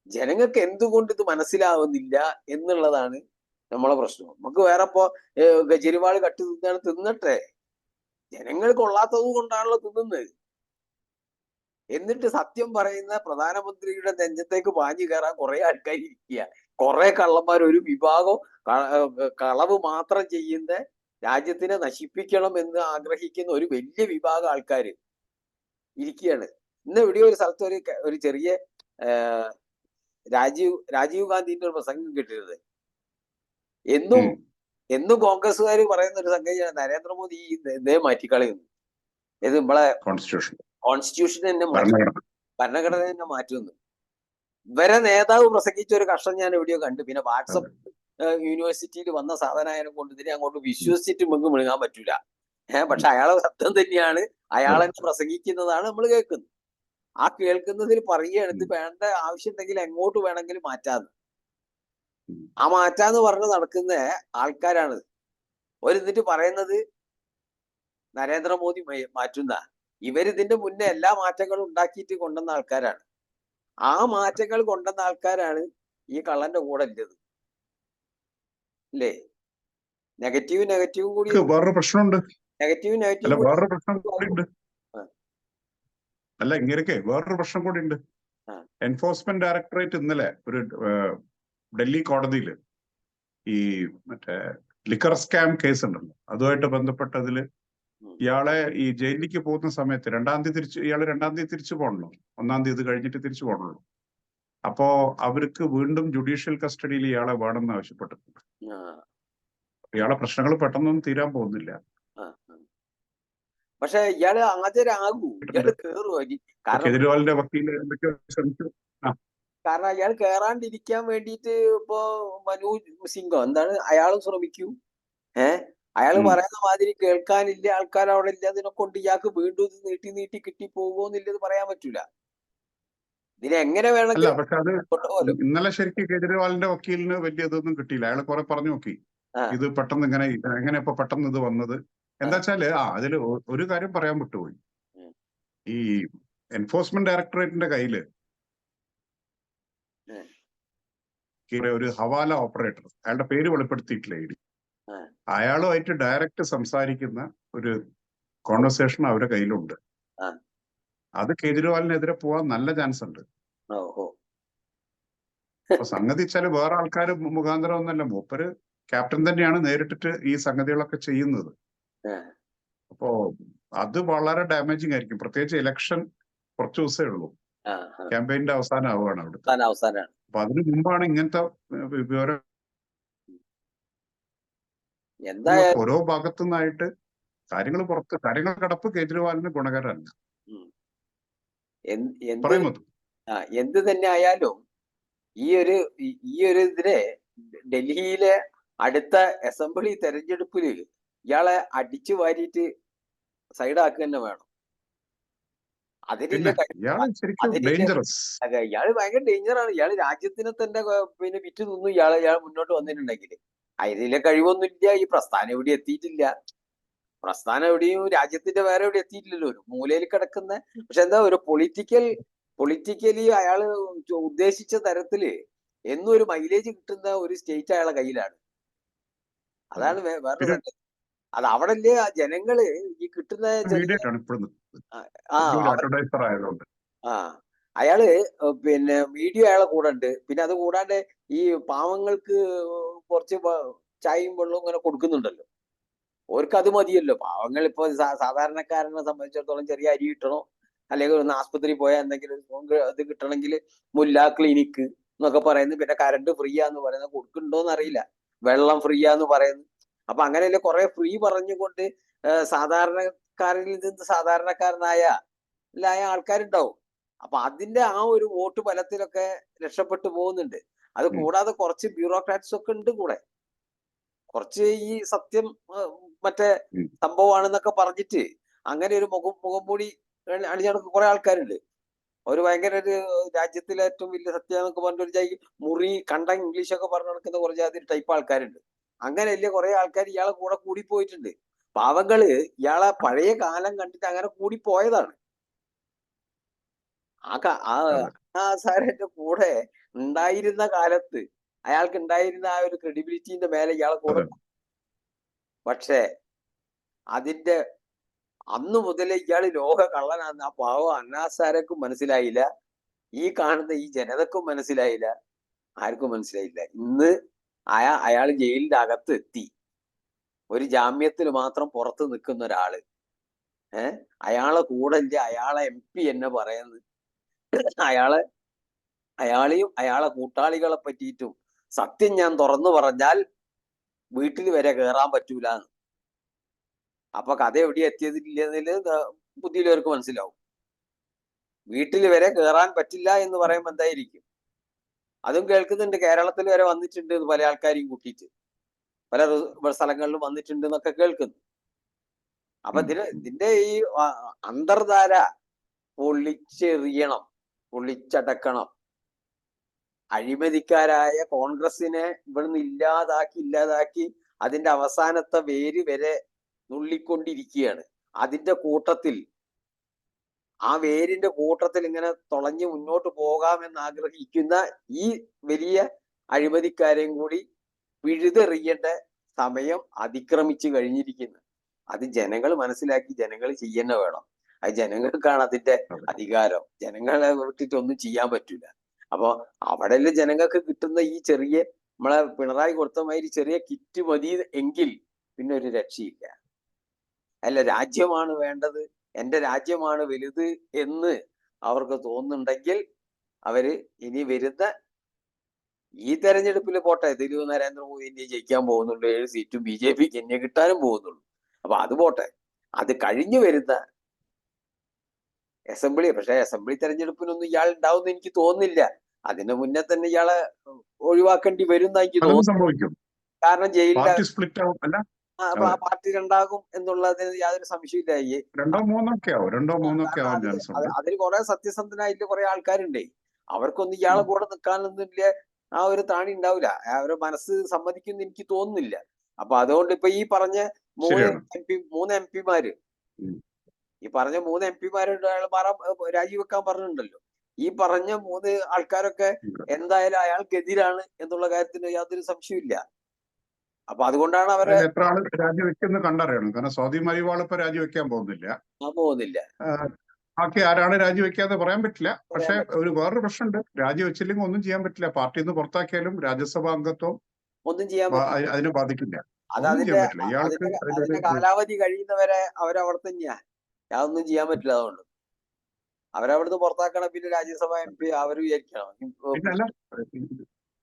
[SPEAKER 2] ജനങ്ങൾക്ക് എന്തുകൊണ്ട് ഇത് മനസ്സിലാവുന്നില്ല എന്നുള്ളതാണ് നമ്മളെ പ്രശ്നം. നമുക്ക് വേറെ ഇപ്പോ കെജ്രിവാൾ കട്ട് തിന്നട്ടെ, ജനങ്ങൾ കൊള്ളാത്തത് കൊണ്ടാണല്ലോ തിന്നുന്നത്. എന്നിട്ട് സത്യം പറയുന്ന പ്രധാനമന്ത്രിയുടെ നെഞ്ചത്തേക്ക് പാഞ്ഞു കയറാൻ കുറെ ആൾക്കാർ ഇരിക്കുക. കുറെ കള്ളന്മാർ, ഒരു വിഭാഗം കളവ് മാത്രം ചെയ്യുന്ന, രാജ്യത്തിനെ നശിപ്പിക്കണം എന്ന് ആഗ്രഹിക്കുന്ന ഒരു വലിയ വിഭാഗം ആൾക്കാർ ഇരിക്കുകയാണ്. ഇന്ന് എവിടെയോ ഒരു സ്ഥലത്ത് ഒരു ചെറിയ രാജീവ് ഗാന്ധിന്റെ ഒരു പ്രസംഗം കിട്ടിയത്. എന്നും കോൺഗ്രസ്സുകാർ പറയുന്ന ഒരു സംഗതിയാണ് നരേന്ദ്രമോദി ഇതേ മാറ്റിക്കളയുന്നു. ഇത് നമ്മളെ കോൺസ്റ്റിറ്റ്യൂഷൻ തന്നെ ഭരണഘടന തന്നെ മാറ്റുന്നു. ഇവരെ നേതാവ് പ്രസംഗിച്ച ഒരു കഷ്ടം ഞാൻ എവിടെയോ കണ്ടു. പിന്നെ വാട്സപ്പ് യൂണിവേഴ്സിറ്റിയിൽ വന്ന സാധനം കൊണ്ട് ഇതിനെ അങ്ങോട്ട് വിശ്വസിച്ചിട്ട് നമുക്ക് മുഴുകാൻ പറ്റൂല. പക്ഷെ അയാളെ ശബ്ദം തന്നെയാണ്, അയാളെ പ്രസംഗിക്കുന്നതാണ് നമ്മൾ കേൾക്കുന്നത്. ആ കേൾക്കുന്നതിൽ പറയുകയാണ് ഇത് വേണ്ട ആവശ്യം ഉണ്ടെങ്കിൽ എങ്ങോട്ട് വേണമെങ്കിലും മാറ്റാന്ന്. ആ മാറ്റാന്ന് പറഞ്ഞ് നടക്കുന്ന ആൾക്കാരാണ്. എന്നിട്ട് പറയുന്നത് നരേന്ദ്രമോദി മാറ്റുന്ന. ഇവരിതിന്റെ മുന്നേ എല്ലാ മാറ്റങ്ങളും ഉണ്ടാക്കിയിട്ട് കൊണ്ടുവന്ന ആൾക്കാരാണ്. ആ മാറ്റങ്ങൾ കൊണ്ടുവന്ന ആൾക്കാരാണ് ഈ കള്ളന്റെ കൂടെ ഉള്ളത് അല്ലേ? നെഗറ്റീവും കൂടി
[SPEAKER 1] വേറൊരു പ്രശ്നമുണ്ട്.
[SPEAKER 2] വേറൊരു
[SPEAKER 1] പ്രശ്നം കൂടി ഉണ്ട്. ഇങ്ങനെയൊക്കെ വേറൊരു പ്രശ്നം കൂടി ഉണ്ട്. എൻഫോഴ്സ്മെന്റ് ഡയറക്ടറേറ്റ് ഇന്നലെ ഒരു ഡൽഹി കോടതിയിൽ ഈ മറ്റേ ലിക്കർ സ്കാം കേസ് ഉണ്ടല്ലോ, അതുമായിട്ട് ബന്ധപ്പെട്ടതില് ഇയാളെ ഈ ജയിലിലേക്ക് പോകുന്ന സമയത്ത് ഇയാള് 2-ാം തീയതി തിരിച്ചു പോകണല്ലോ, 1-ാം തീയതി കഴിഞ്ഞിട്ട് തിരിച്ചു പോകണല്ലോ. അപ്പോ അവർക്ക് വീണ്ടും ജുഡീഷ്യൽ കസ്റ്റഡിയിൽ ഇയാളെ വേണമെന്ന് ആവശ്യപ്പെട്ടിട്ടുണ്ട്. ഇയാളെ പ്രശ്നങ്ങൾ പെട്ടെന്നൊന്നും തീരാൻ പോകുന്നില്ല.
[SPEAKER 2] പക്ഷെ ഇയാള് ഹാജരാകൂ, ഇയാള് കേറുമോ?
[SPEAKER 1] കെജ്രിവാളിന്റെ വക്കീല് എന്തൊക്കെയോ ശ്രമിച്ചു.
[SPEAKER 2] കാരണം അയാൾ കേറാണ്ടിരിക്കാൻ വേണ്ടിയിട്ട് ഇപ്പോ മനോജ് സിംഗോ എന്താണ് അയാളും ശ്രമിക്കൂ. അയാൾ പറയുന്ന മാതിരി കേൾക്കാനില്ല ആൾക്കാർ അവിടെ ഇല്ല. അതിനെ കൊണ്ട് ഇയാൾക്ക് വീണ്ടും ഇത് നീട്ടി കിട്ടി പോകുമെന്നില്ലത് പറയാൻ പറ്റൂല. ഇതിനെങ്ങനെ വേണമെങ്കിലും.
[SPEAKER 1] പക്ഷെ അത് ഇന്നലെ ശരിക്കും കെജ്രിവാളിന്റെ വക്കീലിന് വലിയ ഇതൊന്നും കിട്ടിയില്ല. അയാൾ കുറെ പറഞ്ഞു നോക്കി, ഇത് പെട്ടെന്ന് എങ്ങനെ ഇപ്പൊ പെട്ടെന്ന് ഇത് വന്നത് എന്താ വെച്ചാല് അതില് ഒരു കാര്യം പറയാൻ വിട്ടുപോയി. ഈ എൻഫോഴ്സ്മെന്റ് ഡയറക്ടറേറ്റിന്റെ കയ്യില് ഒരു ഹവാല ഓപ്പറേറ്റർ, അയാളുടെ പേര് വെളിപ്പെടുത്തിയിട്ടില്ല ഇടി, അയാളുമായിട്ട് ഡയറക്റ്റ് സംസാരിക്കുന്ന ഒരു കോൺവെർസേഷൻ അവരുടെ കയ്യിലുണ്ട്. അത് കെജ്രിവാളിനെതിരെ പോവാൻ നല്ല ചാൻസ് ഉണ്ട്. അപ്പൊ സംഗതി വെച്ചാല് വേറെ ആൾക്കാർ മുഖാന്തരം ഒന്നല്ല, മൂപ്പര് ക്യാപ്റ്റൻ തന്നെയാണ് നേരിട്ടിട്ട് ഈ സംഗതികളൊക്കെ ചെയ്യുന്നത്.
[SPEAKER 2] ആ,
[SPEAKER 1] അപ്പോ അത് വളരെ ഡാമേജിങ് ആയിരിക്കും. പ്രത്യേകിച്ച് ഇലക്ഷൻ കുറച്ച് ദിവസമേ ഉള്ളൂ.
[SPEAKER 2] ആ, ആ.
[SPEAKER 1] ക്യാമ്പയിന്റെ അവസാനം ആവുകയാണ് അവിടുത്തെ.
[SPEAKER 2] അവസാനാണ്.
[SPEAKER 1] അപ്പൊ അതിന് മുമ്പാണ് ഇങ്ങനത്തെ വിവരം
[SPEAKER 2] എന്തായാലും
[SPEAKER 1] ഓരോ ഭാഗത്തു നിന്നായിട്ട് കാര്യങ്ങൾ കടപ്പ് കേജ്രിവാളിന് ഗുണകരമല്ല.
[SPEAKER 2] ഉം. എന്ത്
[SPEAKER 1] പറയുമോ?
[SPEAKER 2] എന്ത് തന്നെ ആയാലും ഈ ഒരു ഇതിനെ ഡൽഹിയിലെ അടുത്ത അസംബ്ലി തെരഞ്ഞെടുപ്പില് ഇയാളെ അടിച്ചു വാരിയിട്ട് സൈഡാക്കുക തന്നെ വേണം. അതിനില്ല
[SPEAKER 1] പിന്നെ ഇയാള് ശരിക്കും ഡേഞ്ചറസ്.
[SPEAKER 2] ഇയാള് ഭയങ്കര ഡേഞ്ചറാണ്. ഇയാള് രാജ്യത്തിനെ തന്നെ പിന്നെ വിറ്റ് നിന്നു ഇയാൾ മുന്നോട്ട് വന്നിട്ടുണ്ടെങ്കിൽ. അതിലെ കഴിവൊന്നുമില്ല. ഈ പ്രസ്ഥാനം എവിടെ എത്തിയിട്ടില്ല. പ്രസ്ഥാനം എവിടെയും രാജ്യത്തിന്റെ വേറെ എവിടെ എത്തിയിട്ടില്ലല്ലോ. ഒരു മൂലയിൽ കിടക്കുന്ന, പക്ഷെ എന്താ ഒരു പൊളിറ്റിക്കലി അയാള് ഉദ്ദേശിച്ച തരത്തില് എന്നും ഒരു മൈലേജ് കിട്ടുന്ന ഒരു സ്റ്റേറ്റ് അയാളെ കയ്യിലാണ്. അതാണ് വേറെ
[SPEAKER 1] പിന്നെ
[SPEAKER 2] സംഗതി. അത് അവിടെല്ലേ ജനങ്ങള് ഈ കിട്ടുന്ന ചെറിയ
[SPEAKER 1] ആണ് ഇപ്പോഴും
[SPEAKER 2] ആ
[SPEAKER 1] അഡ്വർടൈസർ ആയതുകൊണ്ട്.
[SPEAKER 2] ആ അയാള് പിന്നെ മീഡിയ അയാളെ കൂടെ ഉണ്ട്. പിന്നെ അത് കൂടാണ്ട് ഈ പാവങ്ങൾക്ക് കുറച്ച് ചായയും വെള്ളവും ഇങ്ങനെ കൊടുക്കുന്നുണ്ടല്ലോ. ഓർക്ക് അത് മതിയല്ലോ. പാവങ്ങൾ ഇപ്പൊ സാധാരണക്കാരനെ സംബന്ധിച്ചിടത്തോളം ചെറിയ അരി കിട്ടണോ, അല്ലെങ്കിൽ ഒന്ന് ആസ്പത്രിയിൽ പോയാൽ എന്തെങ്കിലും ഇത് കിട്ടണമെങ്കിൽ മുല്ല ക്ലിനിക്ക് എന്നൊക്കെ പറയുന്നു. പിന്നെ കറണ്ട് ഫ്രീ ആന്ന് പറയുന്നത് കൊടുക്കുന്നുണ്ടോന്ന് അറിയില്ല. വെള്ളം ഫ്രീ ആന്ന് പറയുന്നു. അപ്പൊ അങ്ങനെയല്ലേ കുറെ ഫ്രീ പറഞ്ഞുകൊണ്ട് സാധാരണക്കാരിൽ നിന്ന് സാധാരണക്കാരനായ ആൾക്കാരുണ്ടാവും. അപ്പൊ അതിന്റെ ആ ഒരു വോട്ട് ബലത്തിലൊക്കെ രക്ഷപ്പെട്ടു പോകുന്നുണ്ട്. അത് കൂടാതെ കുറച്ച് ബ്യൂറോക്രാറ്റ്സ് ഒക്കെ ഉണ്ട് കൂടെ. കുറച്ച് ഈ സത്യം മറ്റേ സംഭവമാണെന്നൊക്കെ പറഞ്ഞിട്ട് അങ്ങനെ ഒരു മുഖംമൂടി അണിഞ്ഞടക്കുന്ന കുറെ ആൾക്കാരുണ്ട്. ഒരു ഭയങ്കര ഒരു രാജ്യത്തിലെ ഏറ്റവും വലിയ സത്യം എന്നൊക്കെ പറഞ്ഞൊരു മുറി കണ്ട ഇംഗ്ലീഷൊക്കെ പറഞ്ഞു നടക്കുന്ന കുറച്ച് അതിൽ ടൈപ്പ് ആൾക്കാരുണ്ട്. അങ്ങനെയല്ലേ കുറെ ആൾക്കാർ ഇയാളെ കൂടെ കൂടിപ്പോയിട്ടുണ്ട്. പാവങ്ങള് ഇയാളെ പഴയ കാലം കണ്ടിട്ട് അങ്ങനെ കൂടിപ്പോയതാണ്. ആ സാറിന്റെ കൂടെ ഉണ്ടായിരുന്ന കാലത്ത് അയാൾക്ക് ഉണ്ടായിരുന്ന ആ ഒരു ക്രെഡിബിലിറ്റിന്റെ മേലെ ഇയാളെ കൂടെ. പക്ഷേ അതിന്റെ അന്ന് മുതലേ ഇയാള് ലോക കള്ളനാന്ന് ആ പാവം അന്നാസാരക്കും മനസ്സിലായില്ല. ഈ കാണുന്ന ഈ ജനതക്കും മനസ്സിലായില്ല. ആർക്കും മനസ്സിലായില്ല. ഇന്ന് അയാൾ ജയിലിന്റെ അകത്ത് എത്തി. ഒരു ജാമ്യത്തിൽ മാത്രം പുറത്ത് നിൽക്കുന്ന ഒരാള്. അയാളെ കൂടെ ഇല്ല. അയാളെ MP എന്നെ പറയുന്നത് അയാളെയും അയാളെ കൂട്ടാളികളെ പറ്റിയിട്ടും സത്യം ഞാൻ തുറന്നു പറഞ്ഞാൽ വീട്ടിൽ വരെ കയറാൻ പറ്റൂല. അപ്പൊ കഥ എവിടെ എത്തിയതില്ലെന്നതിൽ ബുദ്ധിയിലവർക്ക് മനസ്സിലാവും. വീട്ടിൽ വരെ കയറാൻ പറ്റില്ല എന്ന് പറയുമ്പോൾ എന്തായിരിക്കും? അതും കേൾക്കുന്നുണ്ട്. കേരളത്തിൽ വരെ വന്നിട്ടുണ്ട് പല ആൾക്കാരെയും കൂട്ടിയിട്ട് പല സ്ഥലങ്ങളിലും വന്നിട്ടുണ്ട് എന്നൊക്കെ കേൾക്കുന്നു. അപ്പൊ ഇതിന്റെ ഈ അന്തർധാര പൊളിച്ചെറിയണം, പൊളിച്ചടക്കണം. അഴിമതിക്കാരായ കോൺഗ്രസിനെ ഇവിടുന്ന് ഇല്ലാതാക്കി അതിന്റെ അവസാനത്തെ വേര് വരെ നുള്ളിക്കൊണ്ടിരിക്കുകയാണ്. അതിന്റെ കൂട്ടത്തിൽ ആ വേരിന്റെ കൂട്ടത്തിൽ ഇങ്ങനെ തുളഞ്ഞു മുന്നോട്ട് പോകാമെന്ന് ആഗ്രഹിക്കുന്ന ഈ വലിയ അഴിമതിക്കാരെയും കൂടി പിഴുതെറിയേണ്ട സമയം അതിക്രമിച്ചു കഴിഞ്ഞിരിക്കുന്നു. അത് ജനങ്ങൾ മനസ്സിലാക്കി ജനങ്ങൾ ചെയ്യുന്ന വേണം. അത് ജനങ്ങൾക്കാണ് അതിന്റെ അധികാരം. ജനങ്ങളെ വിട്ടിട്ട് ഒന്നും ചെയ്യാൻ പറ്റൂല. അപ്പൊ അവിടെ ജനങ്ങൾക്ക് കിട്ടുന്ന ഈ ചെറിയ നമ്മളെ പിണറായി കൊടുത്ത മാതിരി ചെറിയ കിറ്റ് മതി എങ്കിൽ പിന്നെ ഒരു രക്ഷയില്ല. അല്ല, രാജ്യമാണ് വേണ്ടത്, എന്റെ രാജ്യമാണ് വലുത് എന്ന് അവർക്ക് തോന്നുന്നുണ്ടെങ്കിൽ അവര് ഇനി വരുന്ന ഈ തെരഞ്ഞെടുപ്പിൽ പോട്ടെ, ഇതിൽ നരേന്ദ്രമോദി ഇന്ത്യ ജയിക്കാൻ പോകുന്നുള്ളൂ. 7 സീറ്റും BJPക്ക് ഇന്ത്യ കിട്ടാനും പോകുന്നുള്ളൂ. അപ്പൊ അത് പോട്ടെ. അത് കഴിഞ്ഞു വരുന്ന അസംബ്ലി, പക്ഷെ അസംബ്ലി തെരഞ്ഞെടുപ്പിനൊന്നും ഇയാൾ ഉണ്ടാവുമെന്ന് എനിക്ക് തോന്നുന്നില്ല. അതിന് മുന്നേ തന്നെ ഇയാളെ ഒഴിവാക്കേണ്ടി വരും എന്ന് എനിക്ക് തോന്നുന്നു. കാരണം ജയിലിലെ പാർട്ടി രണ്ടാകും എന്നുള്ളതിന് യാതൊരു സംശയമില്ല. അതിൽ കുറെ സത്യസന്ധനായിട്ട് കുറെ ആൾക്കാരുണ്ടേ. അവർക്കൊന്നും ഇയാളെ കൂടെ നിൽക്കാനൊന്നുമില്ല, ആ ഒരു താണി ഉണ്ടാവില്ല. അവരുടെ മനസ്സ് സമ്മതിക്കുമെന്ന് എനിക്ക് തോന്നുന്നില്ല. അപ്പൊ അതുകൊണ്ട് ഇപ്പൊ ഈ പറഞ്ഞ 3 MP ഈ പറഞ്ഞ 3 MP രാജിവെക്കാൻ പറഞ്ഞിട്ടുണ്ടല്ലോ. ഈ പറഞ്ഞ 3 ആൾക്കാരൊക്കെ എന്തായാലും അയാൾക്കെതിരാണ് എന്നുള്ള കാര്യത്തിന് യാതൊരു സംശയമില്ല. അപ്പൊ അതുകൊണ്ടാണ് അവരെ
[SPEAKER 1] എത്ര ആള് രാജിവെക്കുന്ന കണ്ടറിയണം. കാരണം സ്വാതി മരിവാൾ ഇപ്പൊ രാജിവെക്കാൻ പോകുന്നില്ല. ബാക്കി ആരാണ് രാജിവെക്കാതെ പറയാൻ പറ്റില്ല. പക്ഷെ വേറൊരു പ്രശ്നമുണ്ട്. രാജിവെച്ചില്ലെങ്കിൽ ഒന്നും ചെയ്യാൻ പറ്റില്ല. പാർട്ടിയിൽ നിന്ന് പുറത്താക്കിയാലും രാജ്യസഭാ അംഗത്വം
[SPEAKER 2] ഒന്നും ചെയ്യാൻ പറ്റില്ല.
[SPEAKER 1] അതിനെ ബാധിക്കില്ല.
[SPEAKER 2] അത്
[SPEAKER 1] ഒന്നും ചെയ്യാൻ
[SPEAKER 2] അതിന്റെ
[SPEAKER 1] പറ്റില്ല. ഇയാൾക്ക്
[SPEAKER 2] അതിന്റെ കാലാവധി കഴിയുന്നവരെ അവരവിടെ തന്നെയാ. യാതൊന്നും ചെയ്യാൻ പറ്റില്ല. അതുകൊണ്ട് അവരവിടുന്ന് പുറത്താക്കണം. പിന്നെ രാജ്യസഭ MP അവർ വിചാരിക്കണം.
[SPEAKER 1] പിന്നെ അല്ല,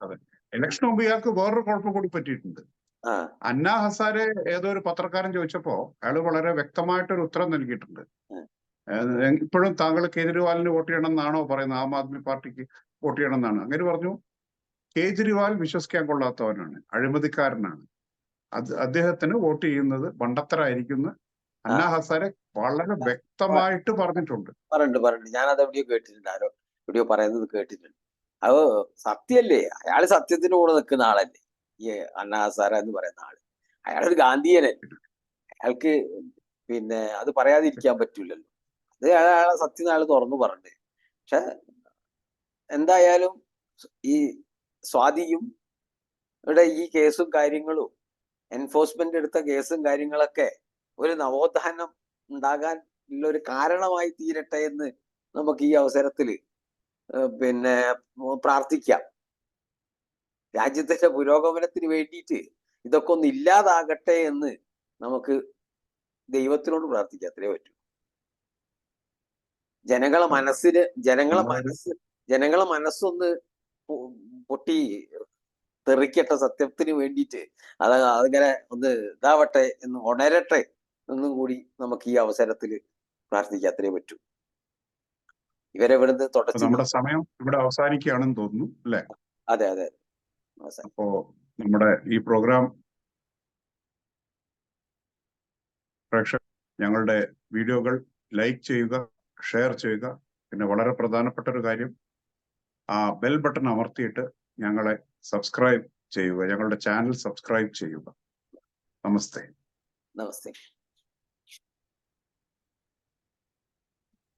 [SPEAKER 1] അതെ, ഇലക്ഷൻ മുമ്പ് ഇയാൾക്ക് വേറൊരു കുഴപ്പം കൂടി പറ്റിയിട്ടുണ്ട്.
[SPEAKER 2] ആ
[SPEAKER 1] അന്നാ ഹസാരെ ഏതോ ഒരു പത്രക്കാരൻ ചോദിച്ചപ്പോ അയാൾ വളരെ വ്യക്തമായിട്ടൊരു ഉത്തരം നൽകിയിട്ടുണ്ട്. ഇപ്പോഴും താങ്കൾ കേജ്രിവാളിന് വോട്ട് ചെയ്യണം എന്നാണോ പറയുന്നത്? ആം ആദ്മി പാർട്ടിക്ക് വോട്ട് ചെയ്യണം എന്നാണ്. അങ്ങനെ പറഞ്ഞു, കേജ്രിവാൾ വിശ്വസിക്കാൻ കൊള്ളാത്തവനാണ്, അഴിമതിക്കാരനാണ്, അദ്ദേഹത്തിന് വോട്ട് ചെയ്യുന്നത് മണ്ടത്തരായിരിക്കും അന്നാ ഹസാരെ വളരെ വ്യക്തമായിട്ട് പറഞ്ഞിട്ടുണ്ട്.
[SPEAKER 2] പറഞ്ഞിട്ടുണ്ട്. ഞാനത് എവിടെയോ കേട്ടിട്ടുണ്ട്. ആരോ എവിടെയോ പറയുന്നത് കേട്ടിട്ടുണ്ട്. അത് സത്യല്ലേ? അയാള് സത്യത്തിന് കൂടെ നിൽക്കുന്ന ആളല്ലേ ഈ അണ്ണാ ഹസാരെ എന്ന് പറയുന്ന ആള്. അയാളൊരു ഗാന്ധിയനല്ലേ. അയാൾക്ക് പിന്നെ അത് പറയാതിരിക്കാൻ പറ്റൂലല്ലോ. അത് അയാളെ സത്യം അയാൾ തുറന്നു പറഞ്ഞത്. പക്ഷെ എന്തായാലും ഈ സ്വാതിയും ഇവിടെ ഈ കേസും കാര്യങ്ങളും, എൻഫോഴ്സ്മെന്റ് എടുത്ത കേസും കാര്യങ്ങളൊക്കെ ഒരു നവോത്ഥാനം ഉണ്ടാകാൻ ഉള്ള ഒരു കാരണമായി തീരട്ടെ എന്ന് നമുക്ക് ഈ അവസരത്തിൽ പിന്നെ പ്രാർത്ഥിക്കാം. രാജ്യത്തിന്റെ പുരോഗമനത്തിന് വേണ്ടിയിട്ട് ഇതൊക്കെ ഒന്ന് ഇല്ലാതാകട്ടെ എന്ന് നമുക്ക് ദൈവത്തിനോട് പ്രാർത്ഥിക്കാം. അത്രേ പറ്റൂ. ജനങ്ങളെ മനസ്സൊന്ന് പൊട്ടി തെറിക്കട്ടെ സത്യത്തിന് വേണ്ടിയിട്ട്. അതിങ്ങനെ ഒന്ന് ഇതാവട്ടെ എന്ന്, ഉണരട്ടെ എന്നും കൂടി നമുക്ക് ഈ അവസരത്തിൽ പ്രാർത്ഥിക്കാൻ അത്രേ പറ്റൂ. ഇവരെ ഇവിടുന്ന് തുടച്ചു.
[SPEAKER 1] നമ്മുടെ സമയം ഇവിടെ അവസാനിക്കുകയാണെന്ന് തോന്നുന്നു, അല്ലെ?
[SPEAKER 2] അതെ.
[SPEAKER 1] അപ്പോ നമ്മുടെ ഈ പ്രോഗ്രാം പ്രേക്ഷകർ ഞങ്ങളുടെ വീഡിയോകൾ ലൈക്ക് ചെയ്യുക, ഷെയർ ചെയ്യുക. പിന്നെ വളരെ പ്രധാനപ്പെട്ട ഒരു കാര്യം, ആ ബെൽ ബട്ടൺ അമർത്തിയിട്ട് ഞങ്ങളെ സബ്സ്ക്രൈബ് ചെയ്യുക, ഞങ്ങളുടെ ചാനൽ സബ്സ്ക്രൈബ് ചെയ്യുക. നമസ്തേ.